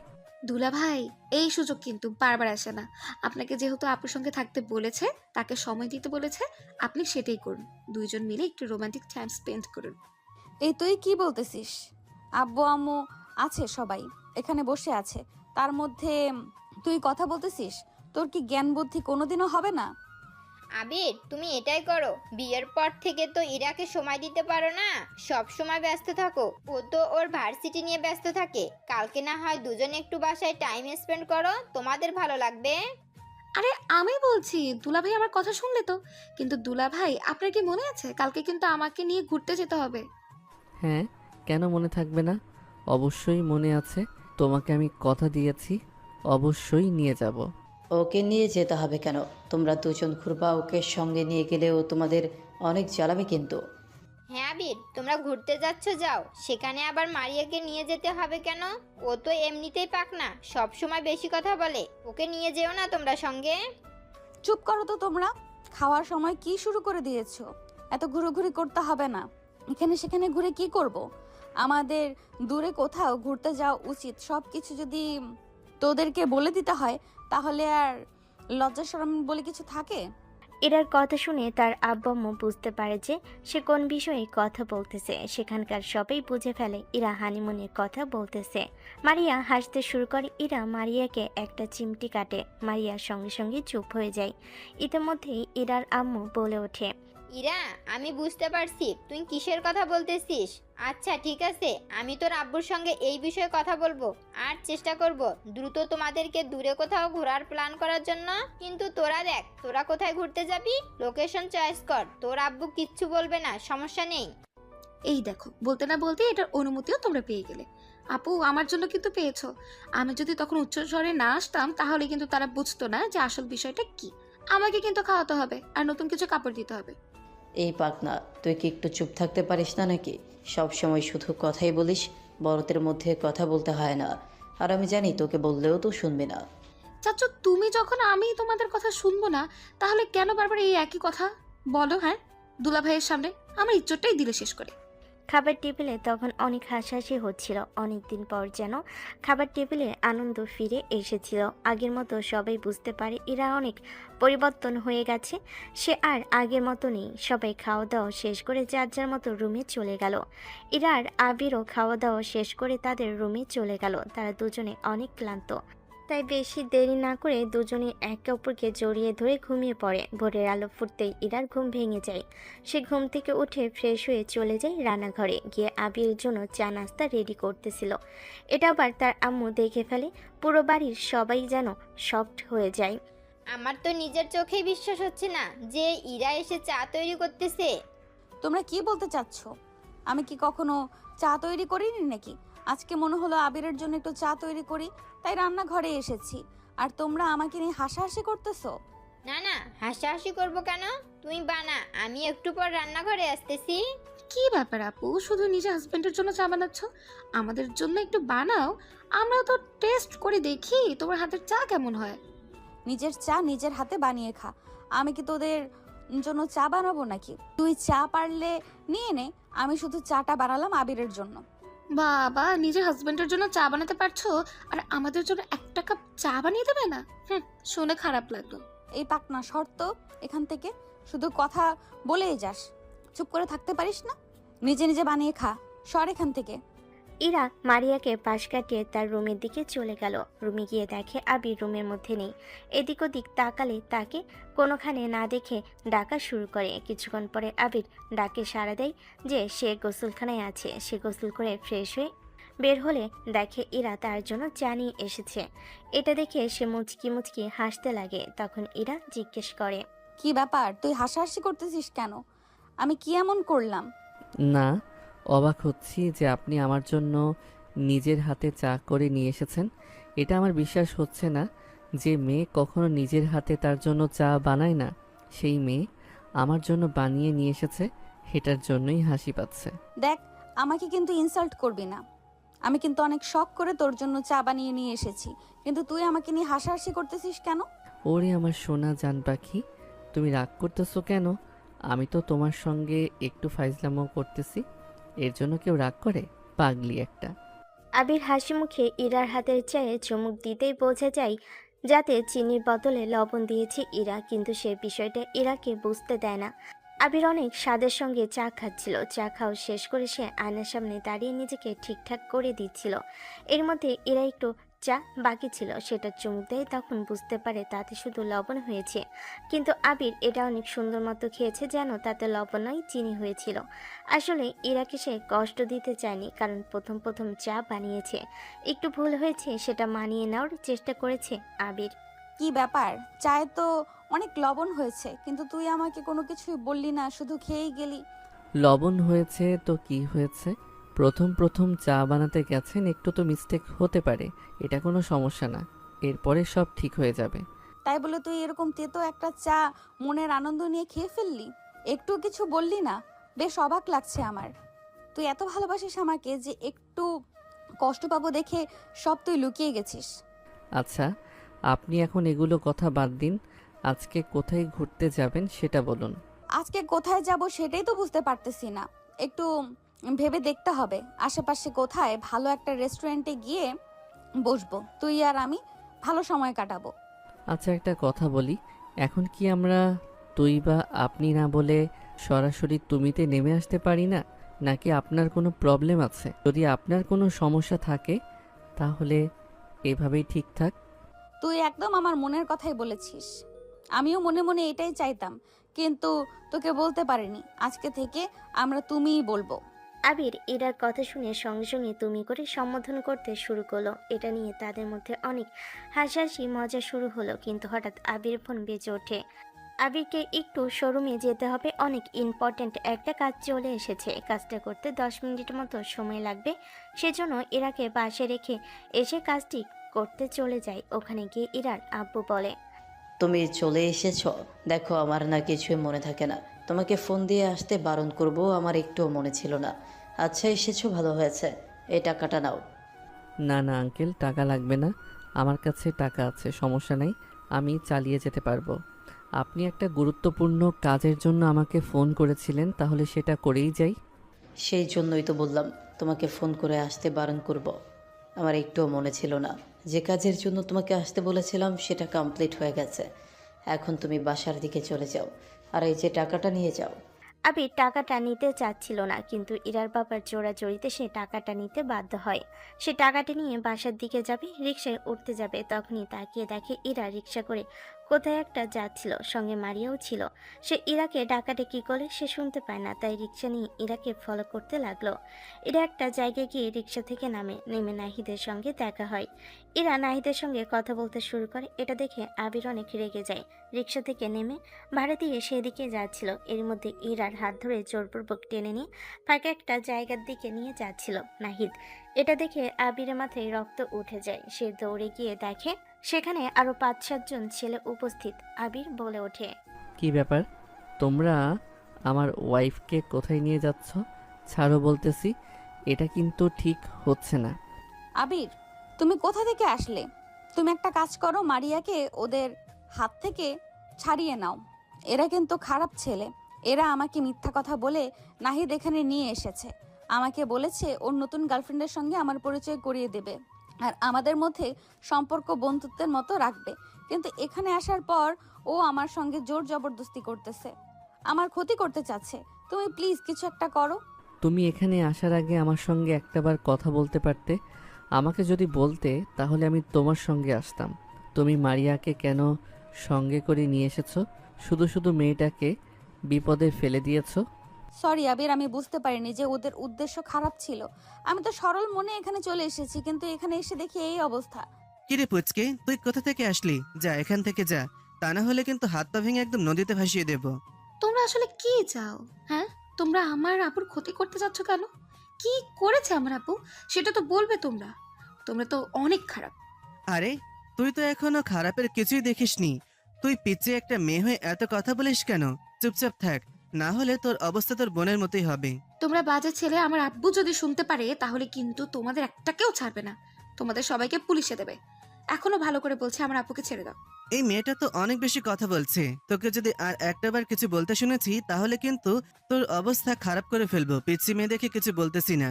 দুলা ভাই, এই সুযোগ কিন্তু বারবার আসে না। আপনাকে যেহেতু আপুর সঙ্গে থাকতে বলেছে, তাকে সময় দিতে বলেছে, আপনি সেটাই করুন। দুইজন মিলে একটু রোমান্টিক টাইম স্পেন্ড করুন। এই তুই কি বলতেছিস? আব্বু আম্মু আছে, সবাই এখানে বসে আছে, তার মধ্যে তুই কথা বলতেছিস? তোর কি জ্ঞান বুদ্ধি কোনোদিনও হবে না? আবির, তুমি এটাই করো। বিয়ের পর থেকে তো ইরাকে সময় দিতে পারো না, সব সময় ব্যস্ত থাকো। ও তো ওর ভার্সিটি নিয়ে ব্যস্ত থাকে। কালকে না হয় দুজনে একটু বাসায় টাইম স্পেন্ড করো, তোমাদের ভালো লাগবে। আরে আমি বলছি, দুলা ভাই আমার কথা শুনলে তো। কিন্তু দুলা ভাই, আপনার কি মনে আছে কালকে কিন্তু আমাকে নিয়ে ঘুরতে যেতে হবে? হ্যাঁ, কেন মনে থাকবে না? অবশ্যই মনে আছে। তোমাকে আমি কথা দিয়েছি, অবশ্যই নিয়ে যাব। ওকে নিয়ে যেতে হবে কেন? তোমরা দুজন ঘুরবা, ওকে সঙ্গে নিয়ে গেলে ও তোমাদের অনেক জ্বালাবে কিন্তু। হ্যাঁ আবির, তোমরা ঘুরতে যাচ্ছ যাও, সেখানে আবার মারিয়াকে নিয়ে যেতে হবে কেন? ও তো এমনিতেই পাক না, সব সময় বেশি কথা বলে। ওকে নিয়ে যেও না তোমরা সঙ্গে। চুপ করো তো তোমরা। খাওয়ার সময় কি শুরু করে দিয়েছো? এত ঘুরোঘুরি করতে হবে না। এখানে সেখানে ঘুরে কি করব? আমাদের দূরে কোথাও ঘুরতে যাওয়া উচিত। সব কিছু যদি তোদেরকে বলে দিতে হয়, তাহলে আর লজ্জা শরম বলে কিছু থাকে? ইরার কথা শুনে তার আব্বু আম্মু বুঝতে পারে যে সে কোন বিষয়ে কথা বলতেছে। সেখানকার সবাই বুঝে ফেলে ইরা হানিমুনের কথা বলতেছে। মারিয়া হাসতে শুরু করে। ইরা মারিয়াকে একটা চিমটি কাটে। মারিয়ার সঙ্গে সঙ্গে চুপ হয়ে যায়। ইতিমধ্যেই ইরার আম্মু বলে ওঠে, ইরা, আমি বুঝতে পারছি তুই কিসের কথা বলতেছিস। আচ্ছা ঠিক আছে, আমি তোর আব্বুর সঙ্গে এই বিষয়ে কথা বলবো আর চেষ্টা করব দ্রুত তোমাদেরকে দূরে কোথাও ঘোরার প্ল্যান করার জন্য। কিন্তু তোরা দেখ, তোরা কোথায় ঘুরতে যাবি, লোকেশন চয়েস কর, তোর আব্বু কিচ্ছু বলবে না, সমস্যা নেই। এই দেখো, বলতে না বলতে এটার অনুমতিও তোমরা পেয়ে গেলে। আপু, আমার জন্য কিন্তু পেয়েছো। আমি যদি তখন উচ্চ স্বরে না আসতাম তাহলে কিন্তু তারা বুঝতো না যে আসল বিষয়টা কি। আমাকে কিন্তু খাওয়াতে হবে আর নতুন কিছু কাপড় দিতে হবে। এই পাকনা, তুই কি একটু চুপ থাকতে পারিস না নাকি? সব সময় শুধু কথাই বলিস, বড়দের মধ্যে কথা বলতে হয় না। আর আমি জানি তোকে বললেও তো শুনবি না। চাচু, তুমি যখন আমি তোমাদের কথা শুনবো না তাহলে কেন বারবার এই একই কথা বলো? হ্যাঁ, দুলা ভাইয়ের সামনে আমার ইজ্জতটাই দিলে শেষ করে। খাবার টেবিলে তখন অনেক হাসাহাসি হচ্ছিল। অনেকদিন পর যেন খাবার টেবিলে আনন্দ ফিরে এসেছিল। আগের মতো সবাই বুঝতে পারে ইরা অনেক পরিবর্তন হয়ে গেছে। সে আর আগের মতো নেই। সবাই খাওয়া দাওয়া শেষ করে যার যার মতো রুমে চলে গেল। ইরা আর আবিরও খাওয়া দাওয়া শেষ করে তাদের রুমে চলে গেল। তারা দুজনে অনেক ক্লান্ত, তাই বেশি দেরি না করে দুজনে একে অপরকে জড়িয়ে ধরে ঘুমিয়ে পড়ে। ভোরের আলো ফুটতেই ইরার ঘুম ভেঙে যায়। সে ঘুম থেকে উঠে ফ্রেশ হয়ে চলে যায় রান্নাঘরে, গিয়ে আবিরের জন্য চা নাস্তা রেডি করতেছিল। এটা আবার তার আম্মু দেখে ফেলে। পুরো বাড়ির সবাই যেন শকড হয়ে যায়। আমার তো নিজের চোখেই বিশ্বাস হচ্ছে না যে ইরা এসে চা তৈরি করতেছে। তোমরা কি বলতে চাচ্ছ? আমি কি কখনো চা তৈরি করিনি নাকি? আজকে মনে হলো আবিরের জন্য একটু চা তৈরি করি, তাই রান্নাঘরে এসেছি। আর তোমরা আমাকে নিয়ে হাসাহাসি করতেছো। না না, হাসাহাসি করবো কেন? তুই বানা, আমি একটু পর রান্নাঘরে আসতেছি। কি ব্যাপার আপু, শুধু নিজের হাজবেন্ডের জন্য চা বানাচ্ছ? আমাদের জন্য একটু বানাও, আমরাও তো টেস্ট করে দেখি তোমার হাতের চা কেমন হয়। নিজের চা নিজের হাতে বানিয়ে খা। আমি কি তোদের জন্য চা বানাবো নাকি? তুই চা পারলে নিয়ে নে, আমি শুধু চাটা বানালাম আবিরের জন্য। বাবা, নিজের হাজবেন্ডের জন্য চা বানাতে পারছো আর আমাদের জন্য একটা কাপ চা বানিয়ে দেবে না? শুনে খারাপ লাগলো। এই পাকনা শর্ত এখান থেকে, শুধু কথা বলেই যাস, চুপ করে থাকতে পারিস না? নিজে নিজে বানিয়ে খা, সর এখান থেকে। ইরা মারিয়াকে পাশ কাটিয়ে তার রুমের দিকে চলে গেল। রুমে গিয়ে দেখে আবির রুমের মধ্যে নেই। এদিক ওদিক তাকালে তাকে কোনোখানে না দেখে ডাকা শুরু করে। কিছুক্ষণ পরে আবির ডাকে সাড়া দেয় যে সে গোসলখানায় আছে। সে গোসল করে ফ্রেশ হয়ে বের হলে দেখে ইরা তার জন্য চা নিয়ে এসেছে। এটা দেখে সে মুচকি মুচকি হাসতে লাগে। তখন ইরা জিজ্ঞেস করে, কি ব্যাপার, তুই হাসাহাসি করতেছিস কেন? আমি কি এমন করলাম? না, অবাক হচ্ছি যে আপনি আমার জন্য নিজের হাতে চা করে নিয়ে এসেছেন। এটা আমার বিশ্বাস হচ্ছে না যে মেয়ে কখনো নিজের হাতে তার জন্য চা বানায় না, সেই মেয়ে আমার জন্য বানিয়ে নিয়ে এসেছে। এটার জন্যই হাসি পাচ্ছে। দেখ, আমাকে কিন্তু ইনসাল্ট করবি না। আমি কিন্তু অনেক শখ করে তোর জন্য চা বানিয়ে নিয়ে এসেছি, কিন্তু তুই আমাকে নিয়ে হাসাহাসি করতেছিস কেন? ওরে আমার সোনা জান পাখি, তুমি রাগ করতেছো কেন? আমি তো তোমার সঙ্গে একটু ফাইজলামো করতেছি, এর জন্য কেউ রাগ করে? পাগলি একটা। আবির হাসি মুখে ইরার হাতের চায়ে চুমুক দিতেই বোঝা যায় যাতে চিনির বদলে লবণ দিয়েছে ইরা, কিন্তু সে বিষয়টা ইরাকে বুঝতে দেয় না। আবির অনেক স্বাদের সঙ্গে চা খাচ্ছিল। চা খাওয়া শেষ করে সে আয়নার সামনে দাঁড়িয়ে নিজেকে ঠিকঠাক করে দিচ্ছিল। এর মধ্যে ইরা একটু চা বাকি ছিল, সেটা চুমুক দেয়। তখন বুঝতে পারে তাতে শুধু লবণ হয়েছে, কিন্তু আবির এটা অনেক সুন্দর মতো খেয়েছে, যেন তাতে লবণ নয় চিনি হয়েছিল। আসলে ইরাকে সে কষ্ট দিতে চায়নি, কারণ প্রথম প্রথম চা বানিয়েছে, একটু ভুল হয়েছে, সেটা মানিয়ে নেওয়ার চেষ্টা করেছে আবির। কি ব্যাপার, চায়ে তো অনেক লবণ হয়েছে, কিন্তু তুই আমাকে কোনো কিছুই বললি না, শুধু খেয়েই গেলি। লবণ হয়েছে তো কি হয়েছে? প্রথম প্রথম চা বানাতে গেছেন, একটু তো মিস্টেক হতে পারে, এটা কোনো সমস্যা না। এরপরে সব ঠিক হয়ে যাবে। তাই বলে তুই এরকম তেতো একটা চা মনের আনন্দ নিয়ে খেয়ে ফেললি? একটু কিছু বললি না? বেশ অবাক লাগছে আমার। তুই এত ভালোবাসিস আমাকে যে একটু কষ্ট পাবো দেখে সব তুই লুকিয়ে গেছিস। আচ্ছা, আপনি এখন এগুলো কথা বাদ দিন। আজকে কোথায় ঘুরতে যাবেন সেটা বলুন। আজকে কোথায় যাব সেটাই তো বুঝতে পারতেছি না। একটু ভেবে দেখতে হবে। আশেপাশে কোথায় ভালো একটা রেস্টুরেন্টে গিয়ে বসবো, তুই আর আমি ভালো সময় কাটাবো। আচ্ছা, একটা কথা বলি, এখন কি আমরা তুই বা আপনি না বলে সরাসরি তুমিতে নেমে আসতে পারি না? নাকি আপনার কোনো প্রবলেম আছে? যদি আপনার কোনো সমস্যা থাকে তাহলে এভাবেই ঠিকঠাক। তুই একদম আমার মনের কথাই বলেছিস। আমিও মনে মনে এটাই চাইতাম, কিন্তু তোকে বলতে পারিনি। আজকে থেকে আমরা তুমিই বলবো। আবির ইরার কথা শুনে সঙ্গে সঙ্গে তুমি করে সম্বোধন করতে শুরু করলো। এটা নিয়ে তাদের মধ্যে অনেক হাসাহাসি মজা শুরু হলো, কিন্তু হঠাৎ আবির ফোন বেজে ওঠে। আবিরকে একটু শোরুমে যেতে হবে, অনেক ইম্পর্ট্যান্ট একটা কাজ চলে এসেছে। কাজটা করতে 10 মিনিট মতো সময় লাগবে। সেজন্য ইরাকে পাশে রেখে এসে কাজটি করতে চলে যায়। ওখানে গিয়ে ইরার আব্বু বলে, তুমি চলে এসেছো? দেখো আমার না কিছুই মনে থাকে না, তোমাকে ফোন দিয়ে আসতে বারণ করব, আমার একটুও মনে ছিল না। আচ্ছা এসেছো, ভালো হয়েছে। এই টাকাটা নাও। না না আঙ্কেল, টাকা লাগবে না। আমার কাছে টাকা আছে, সমস্যা নেই, আমি চালিয়ে যেতে পারবো। আপনি একটা গুরুত্বপূর্ণ কাজের জন্য আমাকে ফোন করেছিলেন, তাহলে সেটা করেই যাই। সেই জন্যই তো বললাম তোমাকে ফোন করে আসতে বারণ করব। আমার একটুও মনে ছিল না। যে কাজের জন্য তোমাকে আসতে বলেছিলাম সেটা কমপ্লিট হয়ে গেছে। এখন তুমি বাসার দিকে চলে যাও, আর এই যে টাকাটা নিয়ে যাও। আবির টাকাটা নিতে চাচ্ছিল না, কিন্তু ইরার বাবার জোড়াজড়িতে সে টাকাটা নিতে বাধ্য হয়। সে টাকাটা নিয়ে বাসার দিকে যাবে, রিকশায় উঠতে যাবে, তখনই তাকিয়ে দেখে ইরা রিকশা করে কোথায় একটা যাচ্ছিল, সঙ্গে মারিয়াও ছিল। সে ইরাকে ডাকাটা কি করে সে শুনতে পায় না, তাই রিকশা নিয়ে ইরাকে ফলো করতে লাগলো। ইরা একটা জায়গায় গিয়ে রিকশা থেকে নেমে নাহিদের সঙ্গে দেখা হয়। ইরা নাহিদের সঙ্গে কথা বলতে শুরু করে। এটা দেখে আবির অনেক রেগে যায়। রিকশা থেকে নেমে ভাড়া দিয়ে সেদিকে যাচ্ছিল। এর মধ্যে ইরার হাত ধরে জোরপূর্বক টেনে নিয়ে ফাঁকা একটা জায়গার দিকে নিয়ে যাচ্ছিল নাহিদ। এটা দেখে আবিরের মাথায় রক্ত উঠে যায়। সে দৌড়ে গিয়ে দেখে সেখানে আরো 5-7 জন ছেলে উপস্থিত। আবির বলে ওঠে, কি ব্যাপার, তোমরা আমার ওয়াইফকে কোথায় নিয়ে যাচ্ছ? ছাড়ো বলতেছি, এটা কিন্তু ঠিক হচ্ছে না। আবির, তুমি কোথা থেকে আসলে? তুমি একটা কাজ করো, মারিয়াকে ওদের হাত থেকে ছাড়িয়ে নাও। এরা কিন্তু খারাপ ছেলে। এরা আমাকে মিথ্যা কথা বলে নাহিদ এখানে নিয়ে এসেছে। আমাকে বলেছে ওর নতুন গার্লফ্রেন্ডের সঙ্গে আমার পরিচয় করিয়ে দেবে, আর আমাদের মধ্যে সম্পর্ক বন্ধুত্বের মতো রাখবে। কিন্তু এখানে আসার পর ও আমার সঙ্গে জোর জবরদস্তি করতেছে, আমার ক্ষতি করতে চাচ্ছে। তুমি প্লিজ কিছু একটা করো। তুমি এখানে আসার আগে আমার সঙ্গে একটাবার কথা বলতে পারতে। আমাকে যদি বলতে তাহলে আমি তোমার সঙ্গে আসতাম। তুমি মারিয়াকে কেন সঙ্গে করে নিয়ে এসেছো? শুধু শুধু মেয়েটাকে বিপদে ফেলে দিয়েছো। সরি আবির, আমি বুঝতে পারিনি যে ওদের উদ্দেশ্য খারাপ ছিল। আমি তো সরল মনে এখানে চলে এসেছি, কিন্তু এখানে এসে দেখি এই অবস্থা। কিরে পুচকে, তুই কোথা থেকে আসলি? যা এখান থেকে যা, তা না হলে কিন্তু হাত পা ভেঙে একদম নদীতে ভাসিয়ে দেব। তোমরা আসলে কি চাও? হ্যাঁ, তোমরা আমার আপুর ক্ষতি করতে যাচ্ছ কেন? কি করেছে আমার আপু সেটা তো বলবে। তোমরা তোমরা তো অনেক খারাপ। আরে তুই তো এখনো খারাপের কিছুই দেখিসনি। তুই পিছে একটা মেয়ে হয়ে এত কথা বলিস কেন? চুপচাপ থাক, না হলে তোর অবস্থা তোর বোনের মতোই হবে। তোমরা বাজে ছেলে। আমার আব্বু যদি শুনতে পারে তাহলে কিন্তু তোমাদের একটাকেও ছাড়বে না, তোমাদের সবাইকে পুলিশে দেবে। এখনো ভালো করে বলছে আমার আপুকে ছেড়ে দাও। এই মেয়েটা তো অনেক বেশি কথা বলছে। তোকে যদি আর একটাবার কিছু বলতে শুনেছি তাহলে কিন্তু তোর অবস্থা খারাপ করে ফেলবো। পিচ্ছি মেয়ে দেখে কিছু বলতেছি না,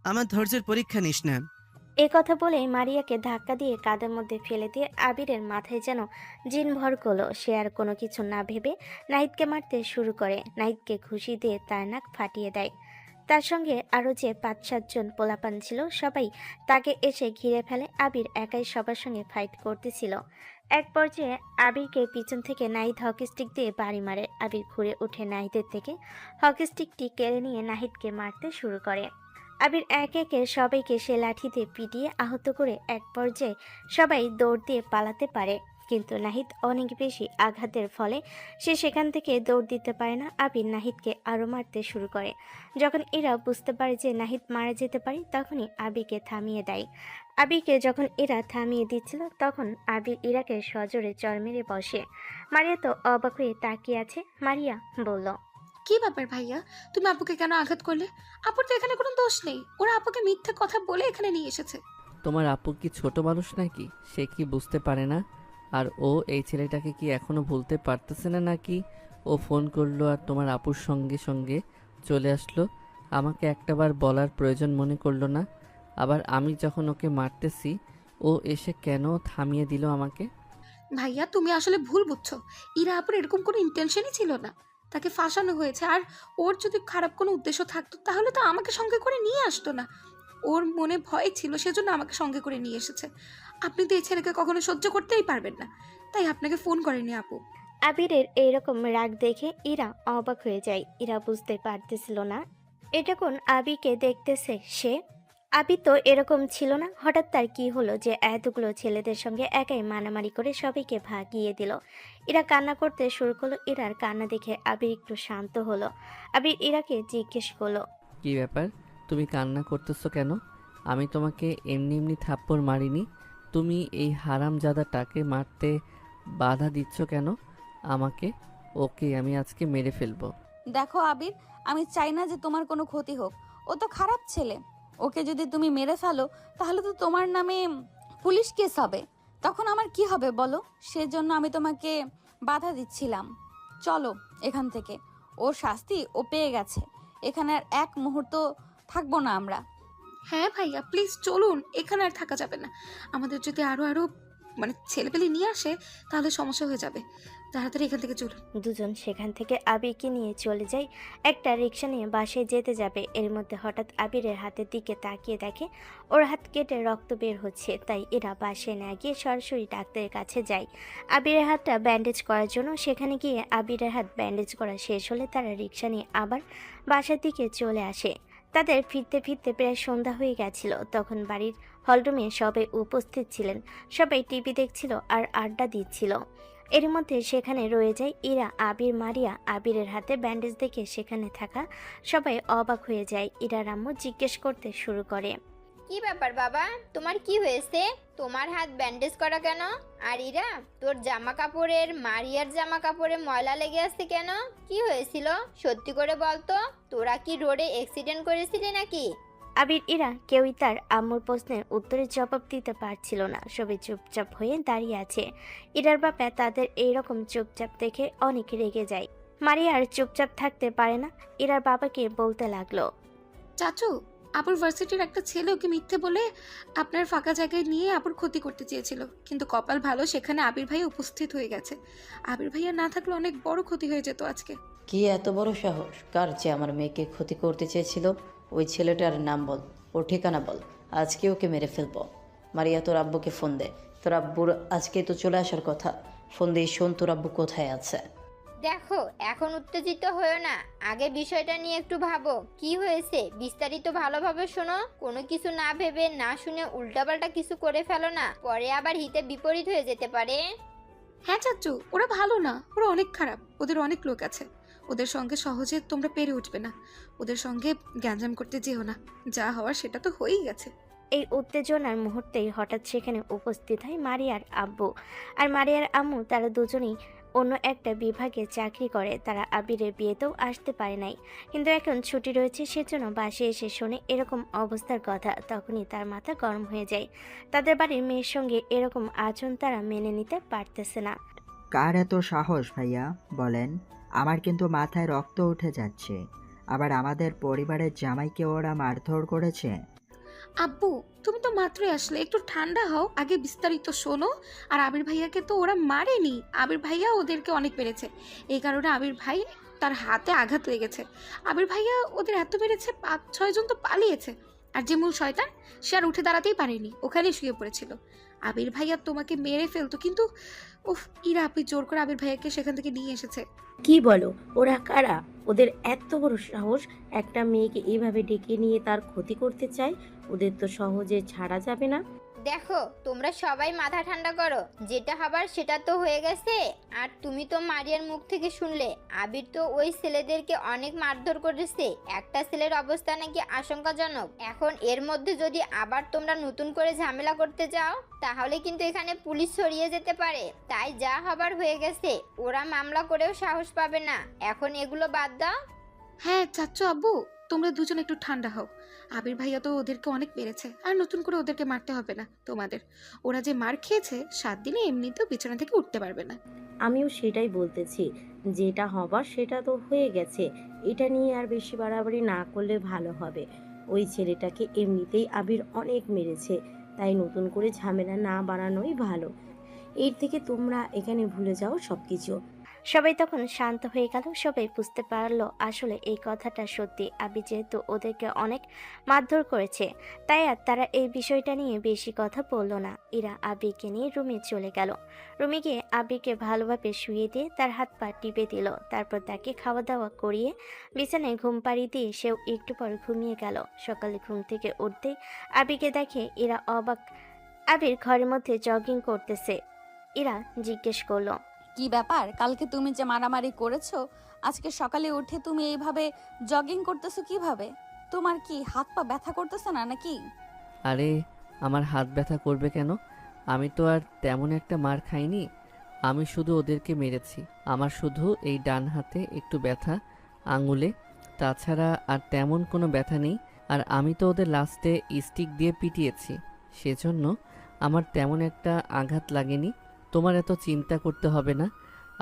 আমার ধৈর্যের পরীক্ষা নিস না। এ কথা বলে মারিয়াকে ধাক্কা দিয়ে কাদের মধ্যে ফেলে দিয়ে আবিরের মাথায় যেন জিন ভর করলো। সে আর কোনো কিছু না ভেবে নাহিদকে মারতে শুরু করে। নাহিদকে ঘুষি দিয়ে তার নাক ফাটিয়ে দেয়। তার সঙ্গে আরও যে 5-7 জন পোলাপান ছিল সবাই তাকে এসে ঘিরে ফেলে। আবির একাই সবার সঙ্গে ফাইট করতেছিল। এক পর্যায়ে আবিরকে পিছন থেকে নাহিদ হকি স্টিক দিয়ে বাড়ি মারে। আবির ঘুরে উঠে নাহিদের থেকে হকি স্টিকটি কেড়ে নিয়ে নাহিদকে মারতে শুরু করে। আবির একে একে সবাইকে সে লাঠিতে পিটিয়ে আহত করে এক পর্যায়ে সবাই দৌড় দিয়ে পালাতে পারে, কিন্তু নাহিদ অনেক বেশি আঘাতের ফলে সে সেখান থেকে দৌড় দিতে পারে না। আবির নাহিদকে আরও মারতে শুরু করে। যখন এরা বুঝতে পারে যে নাহিদ মারা যেতে পারে তখনই আবিরকে থামিয়ে দেয়। আবিরকে যখন এরা থামিয়ে দিচ্ছিল তখন আবির ইরাকে সজোরে চড় মেরে বসে। মারিয়া তো অবাক হয়ে তাকিয়ে আছে। মারিয়া বলল, কি ব্যাপার ভাইয়া, তুমি আপুকে কেন আঘাত করলে? আপুর তো এখানে কোনো দোষ নেই। ওরা আপুকে মিথ্যা কথা বলে এখানে নিয়ে এসেছে। তোমার আপু কি ছোট মানুষ নাকি? সে কি বুঝতে পারে না? আর ও এই ছেলেটাকে কি এখনো ভুলতে পারতেছে না নাকি? ও ফোন করলো আর তোমার আপুর সঙ্গে সঙ্গে চলে আসলো, আমাকে একটাবার বলার প্রয়োজন মনে করলো না। আবার আমি যখন ওকে মারতেছি ও এসে কেন থামিয়ে দিল আমাকে? ভাইয়া তুমি আসলে ভুল বুঝছো। ইরা আপুর এরকম কোনো ইন্টেনশনই ছিল না, তাকে ফাঁসানো হয়েছে। আর ওর যদি খারাপ কোনো উদ্দেশ্য থাকতো তাহলে তো আমাকে সঙ্গে করে নিয়ে আসতো না। ওর মনে ভয় ছিল সেজন্য আমাকে সঙ্গে করে নিয়ে এসেছে। আপনি তো এই ছেলেকে কখনো সহ্য করতেই পারবেন না, তাই আপনাকে ফোন করেনি আপু। আবিরের এইরকম রাগ দেখে ইরা অবাক হয়ে যায়। ইরা বুঝতে পারতেছিল না এটা কোন আবিকে দেখতেছে সে। আবি তো এরকম ছিল না, হঠাৎ তার কি হলো যে এতগুলো ছেলেদের সঙ্গে একাই মারামারি করে সবাইকে ভাগিয়ে দিল। ইরা কান্না করতে শুরু করলো। ইরার কান্না দেখে আবির একটু শান্ত হলো। আবির ইরাকে জিজ্ঞেস করলো, কি ব্যাপার, তুমি কান্না করতেছো কেন? আমি তোমাকে এমনি এমনি থাপ্পড় মারিনি। তুমি এই হারামজাদাটাকে মারতে বাধা দিচ্ছ কেন আমাকে? ওকে আমি আজকে মেরে ফেলবো। দেখো আবির, আমি চাই না যে তোমার কোনো ক্ষতি হোক। ও তো খারাপ ছেলে। ওকে যদি তুমি মেরে ফেলো তাহলে তো তোমার নামে পুলিশ কেস হবে। তখন আমার কি হবে বলো? সেজন্য আমি তোমাকে বাধা দিচ্ছিলাম। চলো এখান থেকে। ওর শাস্তি ও পেয়ে গেছে। এখানে আর এক মুহূর্ত থাকবো না আমরা। হ্যাঁ ভাইয়া, প্লিজ চলুন, এখানে আর থাকা যাবে না। আমাদের যদি আরো ছেলেপেলে নিয়ে আসে তাহলে সমস্যা হয়ে যাবে। তাড়াতাড়ি এখান থেকে চলুন। দুজন সেখান থেকে আবিরকে নিয়ে চলে যায়। একটা রিক্সা নিয়ে বাসায় যেতে যাবে, এর মধ্যে হঠাৎ আবিরের হাতের দিকে তাকিয়ে দেখে ওর হাত কেটে রক্ত বের হচ্ছে। তাই এরা বাসায় না গিয়ে সরাসরি ডাক্তারের কাছে যায় আবিরের হাতটা ব্যান্ডেজ করার জন্য। সেখানে গিয়ে আবিরের হাত ব্যান্ডেজ করা শেষ হলে তারা রিক্সা নিয়ে আবার বাসার দিকে চলে আসে। তাদের ফিরতে ফিরতে প্রায় সন্ধ্যা হয়ে গেছিল। তখন বাড়ির হলরুমে সবাই উপস্থিত ছিলেন। সবাই টিভি দেখছিল আর আড্ডা দিচ্ছিল। এর মধ্যে সেখানে রয়ে যায় ইরা, আবির, মারিয়া। আবিরের হাতে ব্যান্ডেজ দেখে সেখানে থাকা সবাই অবাক হয়ে যায়। ইরার আম্মু জিজ্ঞেস করতে শুরু করে, কি ব্যাপার বাবা, তোমার কি হয়েছে? তোমার হাত ব্যান্ডেজ করা কেন? আর ইরা, তোর জামা কাপড়ের, মারিয়ার জামা কাপড়ে ময়লা লেগে আছে কেন? কি হয়েছিল সত্যি করে বলতো? তোরা কি রোডে অ্যাক্সিডেন্ট করেছিলি নাকি? আবির, ইরা কেউই তার আম্মুর প্রশ্নের উত্তরে জবাব দিতে পারছিল না। সবাই চুপচাপ হয়ে দাঁড়িয়ে আছে। ইরার বাবা তাদের এইরকম চুপচাপ দেখে অনেক রেগে যায়। মারিয়া আর চুপচাপ থাকতে পারে না, ইরার বাবাকে বলতে লাগলো, চাচু, আপুর ভার্সিটির একটা ছেলে ওকে মিথ্যে বলে আপনার ফাঁকা জায়গায় নিয়ে আপুর ক্ষতি করতে চেয়েছিল, কিন্তু কপাল ভালো সেখানে আবির ভাই উপস্থিত হয়ে গেছে। আবির ভাইয়া না থাকলে অনেক বড় ক্ষতি হয়ে যেত আজকে। কি এত বড় সাহস? কার যে আমার মেয়েকে ক্ষতি করতে চেয়েছিল? ওই ছেলেটার নাম বল, ওর ঠিকানা বল, আজকে ওকে মেরে ফেলবো। মারিয়া, তোর আব্বুকে ফোন দে। তোর আব্বুর আজকে তো চলে আসার কথা। ফোন দিয়ে শোন তোর আব্বু কোথায় আছে। দেখো, এখন উত্তেজিত হয়েও না, আগে বিষয়টা নিয়ে একটু ভাবো। কি হয়েছে বিস্তারিত ভালোভাবে শোনো। কোনো কিছু না ভেবে না শুনে উল্টাপাল্টা কিছু করে ফেলো না, পরে আবার হিতে বিপরীত হয়ে যেতে পারে। হ্যাঁ চাচু, ওরা ভালো না, ওরা অনেক খারাপ। ওদের অনেক লোক আছে, ওদের সঙ্গে সহজে তোমরা পেরে উঠবে না। ওদের সঙ্গে গ্যাঞ্জাম করতে যেও না, যা হওয়ার সেটা তো হয়েই গেছে। এই উত্তেজনার মুহূর্তেই হঠাৎ সেখানে উপস্থিত হয় মারিয়ার আব্বু আর মারিয়ার আম্মু। তারা দুজনেই অন্য একটা বিভাগে চাকরি করে। তারা আবিরের বিয়েতেও আসতে পারে নাই, কিন্তু এখন ছুটি রয়েছে, সেজন্য বাসে এসে শোনে এরকম অবস্থার কথা। তখনই তার মাথা গরম হয়ে যায়। তাদের বাড়ির মেয়ের সঙ্গে এরকম আচরণ তারা মেনে নিতে পারতেছে না। কার এত সাহস ভাইয়া বলেন? আমার কিন্তু মাথায় রক্ত উঠে যাচ্ছে। আবার আমাদের পরিবারের জামাইকে ওরা মারধর করেছে। আব্বু, তুমি তো মাত্রই আসলে, একটু ঠান্ডা হও, আগে বিস্তারিত শোনো। আর আবির ভাইয়াকে তো ওরা মারেনি, আবির ভাইয়া ওদেরকে অনেক মেরেছে। এই কারণে আবির ভাই তার হাতে আঘাত লেগেছে। আবির ভাইয়া ওদের এত মেরেছে 5-6 জন তো পালিয়েছে। আর যে মূল শয়তান, সে আর উঠে দাঁড়াতেই পারেনি, ওখানেই শুয়ে পড়েছিল। আবির ভাইয়া তোমাকে মেরে ফেলতো, কিন্তু উফ, ইরা আপনি জোর করে আবির ভাইয়াকে সেখান থেকে নিয়ে এসেছে। কি বলো? ওরা কারা? ওদের এত বড় সাহস একটা মেয়েকে এইভাবে ডেকে নিয়ে তার ক্ষতি করতে চায়? ওদের তো সহজে ছাড়া যাবে না। দেখো, তোমরা সবাই মাথা ঠান্ডা করো। যেটা হবার সেটা তো হয়ে গেছে। আর তুমি তো মারিয়ার মুখ থেকে শুনলে আবির তো ওই ছেলেদেরকে অনেক মারধর করেছে। একটা ছেলের অবস্থা নাকি আশঙ্কাজনক। এখন এর মধ্যে যদি আবার তোমরা নতুন করে ঝামেলা করতে যাও তাহলে কিন্তু এখানে পুলিশ ছড়িয়ে যেতে পারে। তাই যা হবার হয়ে গেছে, ওরা মামলা করেও সাহস পাবে না। এখন এগুলো বাদ দাও। হ্যাঁ চাচ্চু, আব্বু, তোমরা দুজন একটু ঠান্ডা হও। আবির ভাইয়া তো ওদেরকে অনেক মেরেছে, আর নতুন করে ওদেরকে মারতে হবে না তোমাদের। ওরা যে মার খেয়েছে 7 দিনে এমনিতেও বিছানা থেকে উঠতে পারবে না। আমিও সেটাই বলতেছি, যেটা হবার সেটা তো হয়ে গেছে। এটা নিয়ে আর বেশি বাড়াবাড়ি না করলে ভালো হবে। ওই ছেলেটাকে এমনিতেই আবির অনেক মেরেছে, তাই নতুন করে ঝামেলা না বাড়ানোই ভালো। এর থেকে তোমরা এখানে ভুলে যাও সব কিছু। সবাই তখন শান্ত হয়ে গেল। সবাই বুঝতে পারলো আসলে এই কথাটা সত্যি। আবি যেহেতু ওদেরকে অনেক মারধর করেছে, তাই আর তারা এই বিষয়টা নিয়ে বেশি কথা বলল না। ইরা আবিকে নিয়ে রুমে চলে গেল। রুমে গিয়ে আবিকে ভালোভাবে শুয়ে দিয়ে তার হাত পা টিপে দিল। তারপর তাকে খাওয়া দাওয়া করিয়ে বিছানায় ঘুম পাড়িয়ে দিয়ে সেও একটু পর ঘুমিয়ে গেল। সকালে ঘুম থেকে উঠতেই আবিকে দেখে ইরা অবাক। আবির ঘরের মধ্যে জগিং করতেছে। ইরা জিজ্ঞেস করলো, কি ব্যাপার, কালকে তুমি যে মারামারি করেছো, আজকে সকালে উঠে তুমি এইভাবে জগিং করতেছো কিভাবে? তোমার কি হাত পা ব্যথা করতেছে না নাকি? আরে আমার হাত ব্যথা করবে কেন? আমি তো আর তেমন একটা মার খাইনি। আমি শুধু ওদেরকে মেরেছি। আমার শুধু এই ডান হাতে একটু ব্যথা আঙুলে, তাছাড়া আর তেমন কোনো ব্যথা নেই। আর আমি তো ওদের লাস্টে স্টিক দিয়ে পিটিয়েছি, সেজন্য আমার তেমন একটা আঘাত লাগেনি। তোমার এত চিন্তা করতে হবে না।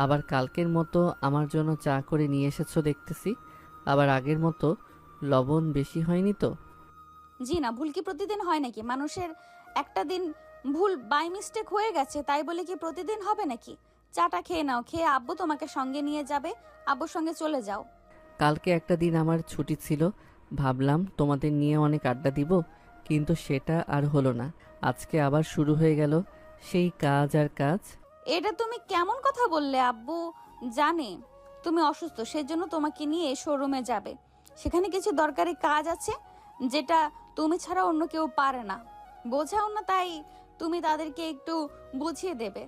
আবার কালকের মতো আমার জন্য চা করে নিয়ে এসেছো দেখতেছি। আবার আগের মতো লবণ বেশি হয়নি তো? জি না, ভুল কি প্রতিদিন হয় নাকি? মানুষের একটা দিন ভুল বাই মিস্টেক হয়ে গেছে, তাই বলে কি প্রতিদিন হবে নাকি? চাটা খেয়ে নাও, খেয়ে আব্বু তোমাকে সঙ্গে নিয়ে যাবে, আব্বুর সঙ্গে চলে যাও। কালকে একটা দিন আমার ছুটি ছিল, ভাবলাম তোমাদের নিয়ে অনেক আড্ডা দিব, কিন্তু সেটা আর হলো না। আজকে আবার শুরু হয়ে গেল সেই কাজ আর কাজ। এটা তুমি কেমন কথা বললে? আব্বু জানে তুমি অসুস্থ, সেজন্য তোমাকে নিয়ে শোরুমে যাবে। সেখানে কিছু দরকারি কাজ আছে যেটা তুমি ছাড়া অন্য কেউ পারে না। বোঝাও না, তাই তুমি তাদেরকে একটু বুঝিয়ে দেবে,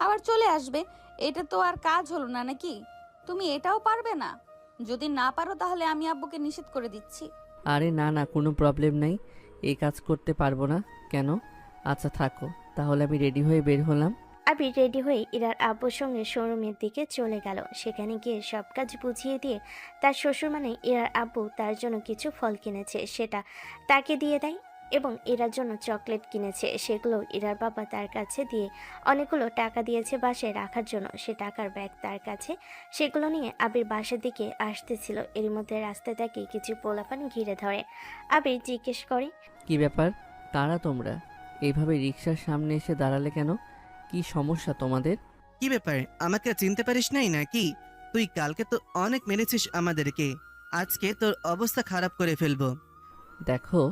আবার চলে আসবে। এটা তো আর কাজ হলো না নাকি? তুমি এটাও পারবে না? যদি না পারো তাহলে আমি আব্বুকে নিষেধ করে দিচ্ছি। আরে না না, কোনো প্রবলেম নাই, এই কাজ করতে পারবো না। কেন? আচ্ছা থাকো, তাহলে আমি রেডি হয়ে বের হলাম। আবির রেডি হয়ে ইরার আব্বুর সঙ্গে শোরুমের দিকে চলে গেল। সেখানে গিয়ে সব কাজ বুঝিয়ে দিয়ে তার শ্বশুর মানে ইরার আব্বু তার জন্য কিছু ফল কিনেছে, সেটা তাকে দিয়ে দেয় এবং ইরার জন্য চকলেট কিনেছে, সেগুলো ইরার বাবা তার কাছে দিয়ে অনেকগুলো টাকা দিয়েছে বাসায় রাখার জন্য। সে টাকার ব্যাগ তার কাছে, সেগুলো নিয়ে আবির বাসার দিকে আসতেছিল। এর মধ্যে রাস্তায় তাকে কিছু পোলাপান ঘিরে ধরে। আবির জিজ্ঞেস করে, কি ব্যাপার, কারা তোমরা? এইভাবে রিক্সার সামনে এসে দাঁড়ালে কেন? কি সমস্যা তোমাদের? কি ব্যাপার, আমাকে চিনতে পারিস নাই নাকি? তুই কালকে তো অনেক মেরেছিস আমাদেরকে, আজকে তোর অবস্থা খারাপ করে ফেলবো। দেখো,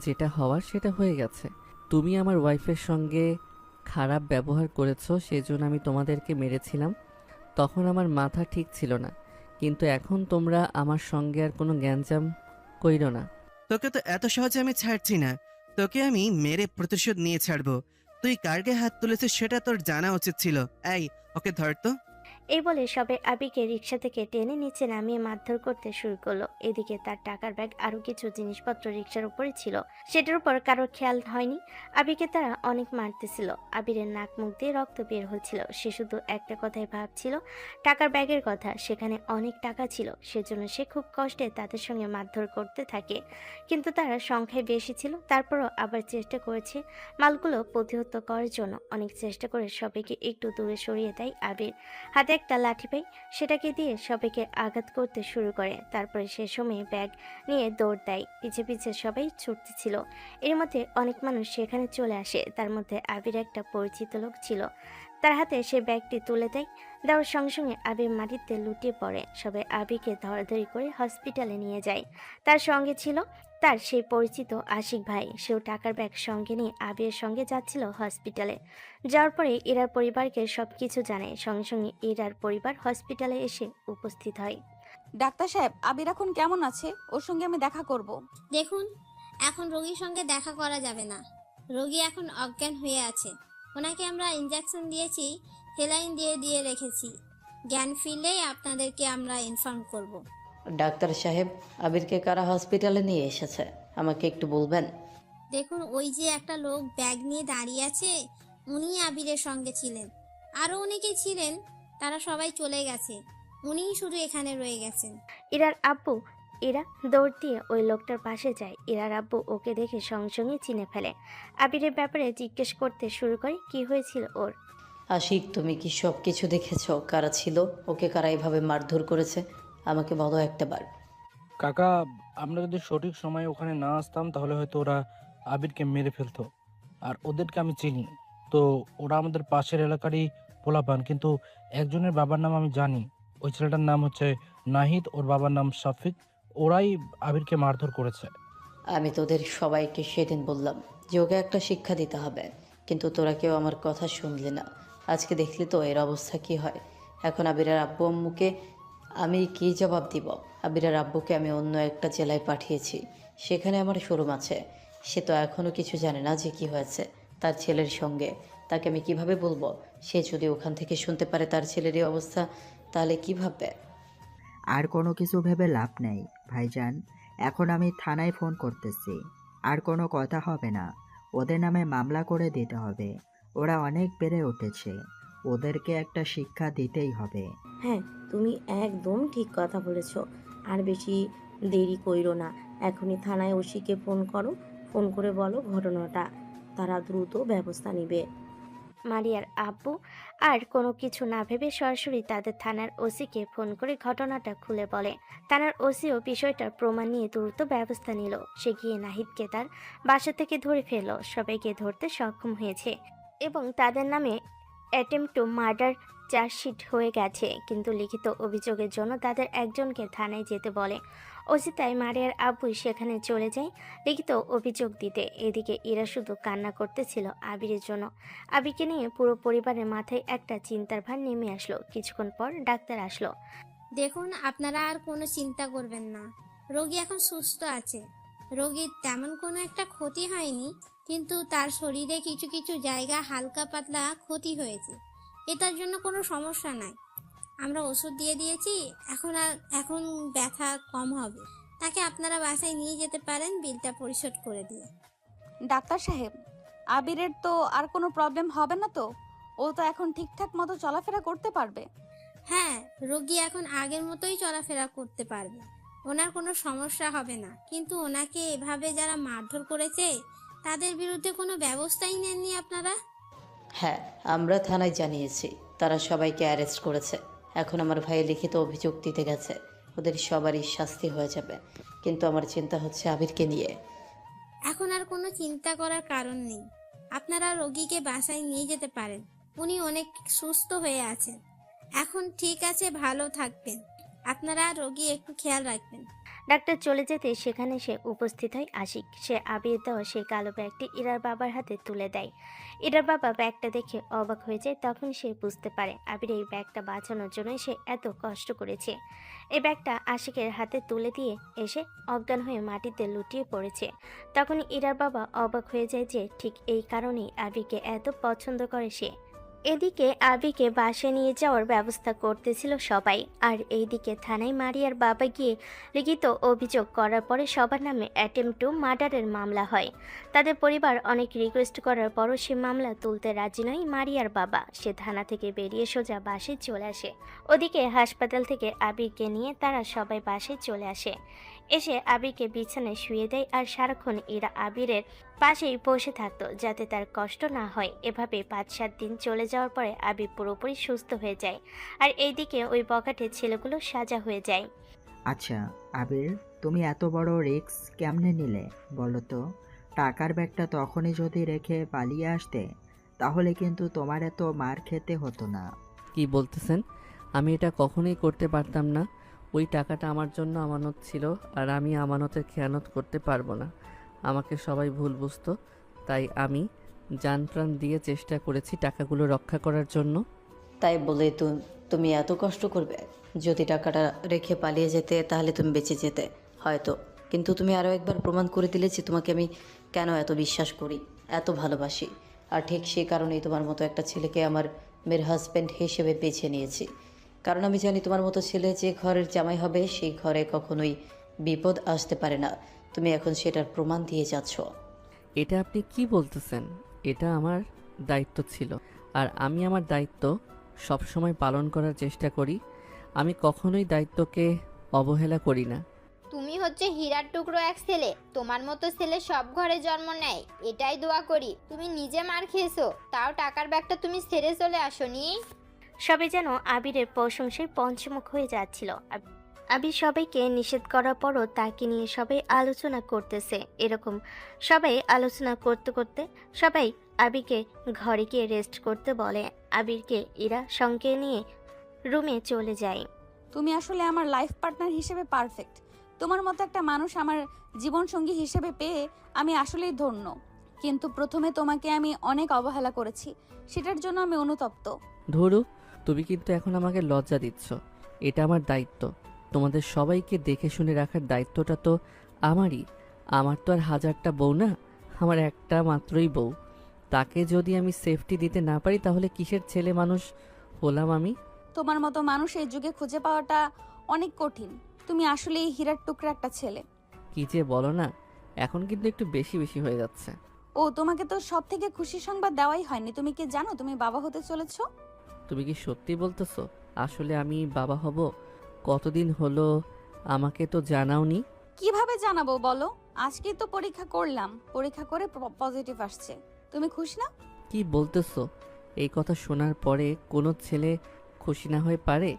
যেটা হওয়ার সেটা হয়ে গেছে। তুমি আমার ওয়াইফের সঙ্গে খারাপ ব্যবহার করেছো, সেজন্য আমি তোমাদেরকে মেরেছিলাম। তখন আমার মাথা ঠিক ছিল না, কিন্তু এখন তোমরা আমার সঙ্গে আর কোনো গ্যাঞ্জাম কইরো না। তোকে তো এত সহজে আমি ছাড়ছি না, তোকে আমি মেরে প্রতিশোধ নিয়ে ছাড়বো। তুই কার গায়ে হাত তুলেছিস সেটা তোর জানা উচিত ছিল। এই, ওকে ধর তো। এই বলে সবাই আবিকে রিক্সা থেকে টেনে নিচে নামিয়ে মারধর করতে শুরু করলো। এদিকে তার টাকার ব্যাগ আরো কিছু জিনিসপত্র রিক্সার উপরে ছিল, সেটার উপর কারোর খেয়াল হয়নি। আবিকে তারা অনেক মারতেছিল। আবিরের নাক মুখ দিয়ে রক্ত বের হচ্ছিল। সে শুধু একটা কথাই ভাবছিল, টাকার ব্যাগের কথা। সেখানে অনেক টাকা ছিল, সেজন্য সে খুব কষ্টে তাদের সঙ্গে মারধর করতে থাকে। কিন্তু তারা সংখ্যায় বেশি ছিল, তারপরও আবার চেষ্টা করেছে মালগুলো প্রতিহত করার জন্য। অনেক চেষ্টা করে সবাইকে একটু দূরে সরিয়ে দেয় আবির। হাতে একটা লাঠি পাই, সেটাকে দিয়ে সবাইকে আঘাত করতে শুরু করে। তারপরে সে সময় ব্যাগ নিয়ে দৌড় দেয়। পিছে পিছে সবাই ছুটতেছিল। এর মধ্যে অনেক মানুষ সেখানে চলে আসে। তার মধ্যে আবির একটা পরিচিত লোক ছিল। তার হাতে সে ব্যাগটি তুলে দেয়। দেওয়ার সঙ্গে সঙ্গে আবির মাটিতে লুটিয়ে পড়ে। সবাই আবিরকে ধরাধরি করে হসপিটালে নিয়ে যায়। তার সঙ্গে ছিল তার সেই পরিচিত আশিক ভাই। সেও টাকার ব্যাগ সঙ্গে নিয়ে আবিরের সঙ্গে যাচ্ছিল হসপিটালে। যাওয়ার পরে ইরার পরিবারকে সবকিছু জানায়। সঙ্গে সঙ্গে ইরার পরিবার হসপিটালে এসে উপস্থিত হয়। ডাক্তার সাহেব, আবির এখন কেমন আছে? ওর সঙ্গে আমি দেখা করব। দেখুন, এখন রোগীর সঙ্গে দেখা করা যাবে না। রোগী এখন অজ্ঞান হয়ে আছে। ওনাকে আমরা ইনজেকশন দিয়েছি, সেলাইন দিয়ে দিয়ে রেখেছি। জ্ঞান ফিরলেই আপনাদেরকে আমরা ইনফর্ম করব। ডাক্তার সাহেব, আবিরকে কারা হসপিটালে নিয়ে এসেছে আমাকে একটু বলবেন? দেখুন, ওই যে একটা লোক ব্যাগ নিয়ে দাঁড়িয়ে আছে, উনি আবিরের সঙ্গে ছিলেন। আরও অনেকে ছিলেন, তারা সবাই চলে গেছে। উনিই শুধু এখানে রয়ে গেছেন। ইরার আব্বু ইরা দৌড় দিয়ে ওই লোকটার পাশে যায়। ইরার আব্বু ওকে দেখে সঙ্গে সঙ্গে চিনে ফেলে। আবিরের ব্যাপারে জিজ্ঞেস করতে শুরু করে কি হয়েছিল ওর। আশিক, তুমি কি সব কিছু দেখেছো? কারা ছিল ওকে, কারা এভাবে মারধর করেছে আমাকে বলো একটাবার। কাকা, আমরা যদি সঠিক সময়ে ওখানে না আসতাম তাহলে হয়তো ওরা আবিরকে মেরে ফেলতো। আর ওদেরকে আমি চিনি, তো ওরা আমাদের পাশের এলাকারই পোলাপান, কিন্তু একজনের বাবার নাম আমি জানি। ওই ছেলেটার নাম হচ্ছে নাহিদ, ওর বাবার নাম শফিক। ওরাই আবিরকে মারধর করেছে। আমি তোদের সবাইকে সেদিন বললাম যে ওকে একটা শিক্ষা দিতে হবে, কিন্তু তোরা কেউ আমার কথা শুনলি না। আজকে দেখলি তো এর অবস্থা কি হয়। এখন আবিরের আব্বু আম্মুকে আমি কী জবাব দিব? আবিরের আব্বুকে আমি অন্য একটা জেলায় পাঠিয়েছি, সেখানে আমার শোরুম আছে। সে তো এখনও কিছু জানে না যে কি হয়েছে তার ছেলের সঙ্গে। তাকে আমি কিভাবে বলবো? সে যদি ওখান থেকে শুনতে পারে তার ছেলেরই অবস্থা, তাহলে কী ভাববে? আর কোনো কিছু ভেবে লাভ নেই ভাইজান। এখন আমি থানায় ফোন করতেছি। আর কোনো কথা হবে না, ওদের নামে মামলা করে দিতে হবে। ওরা অনেক বেড়ে উঠেছে, ওদেরকে একটা শিক্ষা দিতেই হবে। হ্যাঁ, তুমি একদম ঠিক কথা বলেছ। আর বেশি দেরি কইরো না, এখনই থানায় ওসিকে ফোন করো। ফোন করে বলো ঘটনাটা, তারা দ্রুত ব্যবস্থা নেবে। মারিয়ার আব্বু আর কোনো কিছু না ভেবে সরাসরি তাদের থানার ওসিকে ফোন করে ঘটনাটা খুলে বলে। থানার ওসিও বিষয়টার প্রমাণ নিয়ে দ্রুত ব্যবস্থা নিল। সে গিয়ে নাহিদকে তার বাসা থেকে ধরে ফেলল। সবাইকে ধরতে সক্ষম হয়েছে এবং তাদের নামে অ্যাটেম্প টু মার্ডার চার্জশিট হয়ে গেছে, কিন্তু লিখিত অভিযোগের জন্য তাদের একজনকে থানায় যেতে বলে। ওসি তাই মারিয়ার আব্বু সেখানে চলে যায় লিখিত অভিযোগ দিতে। এদিকে ইরা শুধু কান্না করতেছিল আবিরের জন্য। আবিরকে নিয়ে পুরো পরিবারের মাথায় একটা চিন্তার ভার নেমে আসলো। কিছুক্ষণ পর ডাক্তার আসলো। দেখুন, আপনারা আর কোনো চিন্তা করবেন না, রোগী এখন সুস্থ আছে। রোগীর তেমন কোনো একটা ক্ষতি হয়নি, কিন্তু তার শরীরে কিছু কিছু জায়গা হালকা পাতলা ক্ষতি হয়েছে। এটার জন্য কোনো সমস্যা নাই, আমরা ওষুধ দিয়ে দিয়েছি। এখন ব্যথা কম হবে। তাকে আপনারা বাসায় নিয়ে যেতে পারেন, বিলটা পরিশোধ করে দিয়ে। ডাক্তার সাহেব, আবিরের তো আর কোনো প্রবলেম হবে না তো? ও তো এখন ঠিকঠাক মতো চলাফেরা করতে পারবে? হ্যাঁ, রোগী এখন আগের মতোই চলাফেরা করতে পারবে, ওনার কোনো সমস্যা হবে না। কিন্তু ওনাকে এভাবে যারা মারধর করেছে তাদের বিরুদ্ধে কোনো ব্যবস্থাই নেননি আপনারা? হ্যাঁ, আমরা থানায় জানিয়েছি, তারা সবাইকে অ্যারেস্ট করেছে। এখন আমার ভাই লিখিত অভিযোগ দিতে গেছে, ওদের সবারই শাস্তি হয়ে যাবে। কিন্তু আমার চিন্তা হচ্ছে আবিরকে নিয়ে। এখন আর কোনো চিন্তা করার কারণ নেই, আপনারা রোগীকে বাসায় নিয়ে যেতে পারেন। উনি অনেক সুস্থ হয়ে আছেন, এখন ঠিক আছে, ভালো থাকবেন। আপনারা রোগী একটু খেয়াল রাখবেন। ডাক্তার চলে যেতে সেখানে সে উপস্থিত হয় আশিক। সে আবির দেওয়া সেই কালো ব্যাগটি ইরার বাবার হাতে তুলে দেয়। ইরার বাবা ব্যাগটা দেখে অবাক হয়ে যায়। তখন সে বুঝতে পারে আবির এই ব্যাগটা বাঁচানোর জন্য সে এত কষ্ট করেছে। এই ব্যাগটা আশিকের হাতে তুলে দিয়ে এসে অজ্ঞান হয়ে মাটিতে লুটিয়ে পড়েছে। তখন ইরার বাবা অবাক হয়ে যায় যে ঠিক এই কারণেই আবিরকে এত পছন্দ করে সে। এদিকে আবিকে বাসায় নিয়ে যাওয়ার ব্যবস্থা করতেছিল সবাই, আর এইদিকে থানায় মারিয়ার বাবা গিয়ে লিখিত অভিযোগ করার পরে সবার নামে অ্যাটেম্প টু মার্ডারের মামলা হয়। তাদের পরিবার অনেক রিকোয়েস্ট করার পরও সে মামলা তুলতে রাজি নয় মারিয়ার বাবা। সে থানা থেকে বেরিয়ে সোজা বাসায় চলে আসে। ওদিকে হাসপাতাল থেকে আবিরকে নিয়ে তারা সবাই বাসায় চলে আসে। এসে আবিরকে বিছানায় শুয়ে দেয় আর সারাক্ষণ এরা আবিরের পাশেই বসে থাকতো যাতে তার কষ্ট না হয়। এভাবে 5-7 দিন চলে যাওয়ার পরে আবির পুরোপুরি সুস্থ হয়ে যায়, আর এইদিকে ওই বখাটের ছেলেগুলো সাজা হয়ে যায়। আচ্ছা আবির, তুমি এত বড় রিস্ক কেমনে নিলে বলো তো? টাকার ব্যাগটা তখনই যদি রেখে পালিয়ে আসতে, তাহলে কিন্তু তোমার এত মার খেতে হতো না। কি বলতেছেন? আমি এটা কখনোই করতে পারতাম না। ওই টাকাটা আমার জন্য আমানত ছিল, আর আমি আমানতের খেয়ানত করতে পারবো না। আমাকে সবাই ভুল বুঝতো, তাই আমি জান প্রাণ দিয়ে চেষ্টা করেছি টাকাগুলো রক্ষা করার জন্য। তাই বলে তুমি এত কষ্ট করবে? যদি টাকাটা রেখে পালিয়ে যেতে তাহলে তুমি বেঁচে যেতে হয়তো, কিন্তু তুমি আরও একবার প্রমাণ করে দিলে যে তোমাকে আমি কেন এত বিশ্বাস করি, এত ভালোবাসি। আর ঠিক সেই কারণেই তোমার মতো একটা ছেলেকে আমার মেয়ের হাজব্যান্ড হিসেবে বেছে নিয়েছি। কারণ আমি জানি তোমার মতো ছেলে যে ঘরের জামাই হবে সেই ঘরে কখনোই বিপদ আসতে পারে না। তুমি এখন সেটার প্রমাণ দিয়ে যাচ্ছ। এটা আপনি কি বলতেছেন? এটা আমার দায়িত্ব ছিল, আর আমি আমার দায়িত্ব সবসময় পালন করার চেষ্টা করি। আমি কখনোই দায়িত্বকে অবহেলা করি না। তুমি হচ্ছে হীরার টুকরো এক ছেলে, তোমার মতো ছেলে সব ঘরে জন্ম নেয়, এটাই দোয়া করি। তুমি নিজে মার খেয়েছো, তাও টাকার ব্যাগটা তুমি ছেড়ে চলে আসোনি। সবাই যেন আবিরের প্রশংসায় পঞ্চমুখ হয়ে যাচ্ছিল। আবির সবাইকে নিষেধ করার পরও তাকে নিয়ে সবাই আলোচনা করতেছে। এরকম সবাই আলোচনা করতে করতে সবাই আবিকে ঘরে গিয়ে রেস্ট করতে বলে। আবিরকে ইরা সঙ্গে নিয়ে রুমে চলে যায়। তুমি আসলে আমার লাইফ পার্টনার হিসেবে পারফেক্ট। তোমার মতো একটা মানুষ আমার জীবনসঙ্গী হিসেবে পেয়ে আমি আসলেই ধন্য। কিন্তু প্রথমে তোমাকে আমি অনেক অবহেলা করেছি, সেটার জন্য আমি অনুতপ্ত। ধরু, তুমি কিন্তু এখন আমাকে লজ্জা দিচ্ছ। এটা আমার দায়িত্ব। তোমাদের সবাইকে দেখে শুনে রাখার দায়িত্বটা তো আমারই। আমার তো আর হাজারটা বউ না, আমার একটা মাত্রই বউ। তাকে যদি আমি সেফটি দিতে না পারি তাহলে কিসের ছেলে মানুষ হলাম আমি? তোমার মতো মানুষ এই যুগে খুঁজে পাওয়াটা অনেক কঠিন। তুমি আসলেই হীরার টুকরা একটা ছেলে। কি যে বলো না, এখন কিন্তু একটু বেশি বেশি হয়ে যাচ্ছে। ও, তোমাকে তো সব থেকে খুশি সংবাদ দেওয়াই হয়নি। তুমি কি জানো তুমি বাবা হতে চলেছো? তুমি কি সত্যি বলতেছো? আসলে আমি বাবা হব? কতদিন হলো আমাকে তো জানাওনি। কিভাবে জানাবো বলো? আজকেই তো পরীক্ষা করলাম, পরীক্ষা করে পজিটিভ আসছে। তুমি খুশি না? কি বলতেছো? এই কথা শোনার পরে কোনো ছেলে খুশি না হয়ে পারে?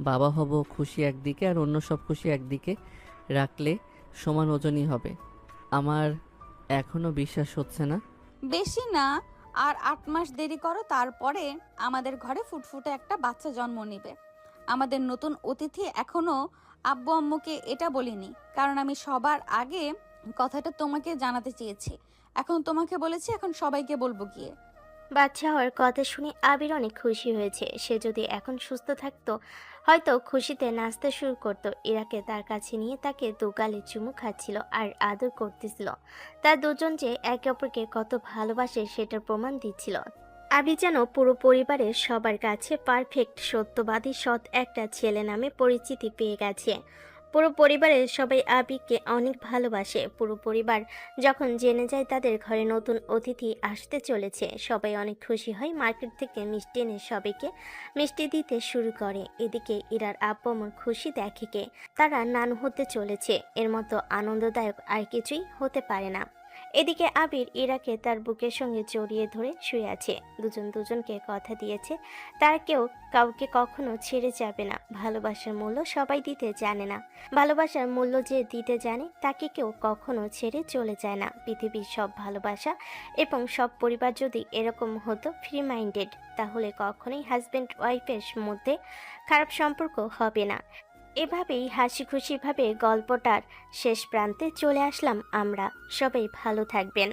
বাবা হব খুশি একদিকে আর অন্য সব খুশি একদিকে রাখলে সমান ওজনই হবে। আমার এখনো বিশ্বাস হচ্ছে না। বেশি না, আর 8 মাস দেরি করো, তারপরে আমাদের ঘরে ফুটফুটে একটা বাচ্চা জন্ম নেবে। আমাদের নতুন অতিথি এখনো আব্বু আম্মুকে এটা বলিনি, কারণ আমি সবার আগে কথাটা তোমাকে জানাতে চেয়েছি। এখন তোমাকে বলেছি, এখন সবাইকে বলবো গিয়ে। বাচ্চা হওয়ার কথা শুনে আবির অনেক খুশি হয়েছে। সে যদি এখন সুস্থ থাকতো হয়তো খুশিতে নাচতে শুরু করতো। ইরাকে তার কাছে নিয়ে তাকে দুগালে চুমু খাচ্ছিল আর আদর করতেছিল। তার দুজন যে একে অপরকে কত ভালোবাসে সেটার প্রমাণ দিচ্ছিল। আবির যেন পুরো পরিবারের সবার কাছে পারফেক্ট, সত্যবাদী, সৎ একটা ছেলে নামে পরিচিতি পেয়ে গেছে। পুরো পরিবারের সবাই আবিরকে অনেক ভালোবাসে। পুরো পরিবার যখন জেনে যায় তাদের ঘরে নতুন অতিথি আসতে চলেছে, সবাই অনেক খুশি হয়। মার্কেট থেকে মিষ্টি এনে সবাইকে মিষ্টি দিতে শুরু করে। এদিকে ইরার আব্বু আম্মুর খুশি দেখে কে, তারা নানু হতে চলেছে। এর মতো আনন্দদায়ক আর কিছুই হতে পারে না। এদিকে আবির ইরাকে তার বুকের সঙ্গে জড়িয়ে ধরে শুয়ে আছে। দুজন দুজনকে কথা দিয়েছে তার কেউ কাউকে কখনো ছেড়ে যাবে না। ভালোবাসার মূল্য সবাই দিতে জানে না। ভালোবাসার মূল্য যে দিতে জানে তাকে কেউ কখনো ছেড়ে চলে যায় না। পৃথিবীর সব ভালোবাসা এবং সব পরিবার যদি এরকম হতো ফ্রি মাইন্ডেড, তাহলে কখনোই হাজব্যান্ড ওয়াইফের মধ্যে খারাপ সম্পর্ক হবে না। এভাবেই হাসি খুশিভাবে গল্পটার শেষ প্রান্তে চলে আসলাম আমরা। সবাই ভালো থাকবেন।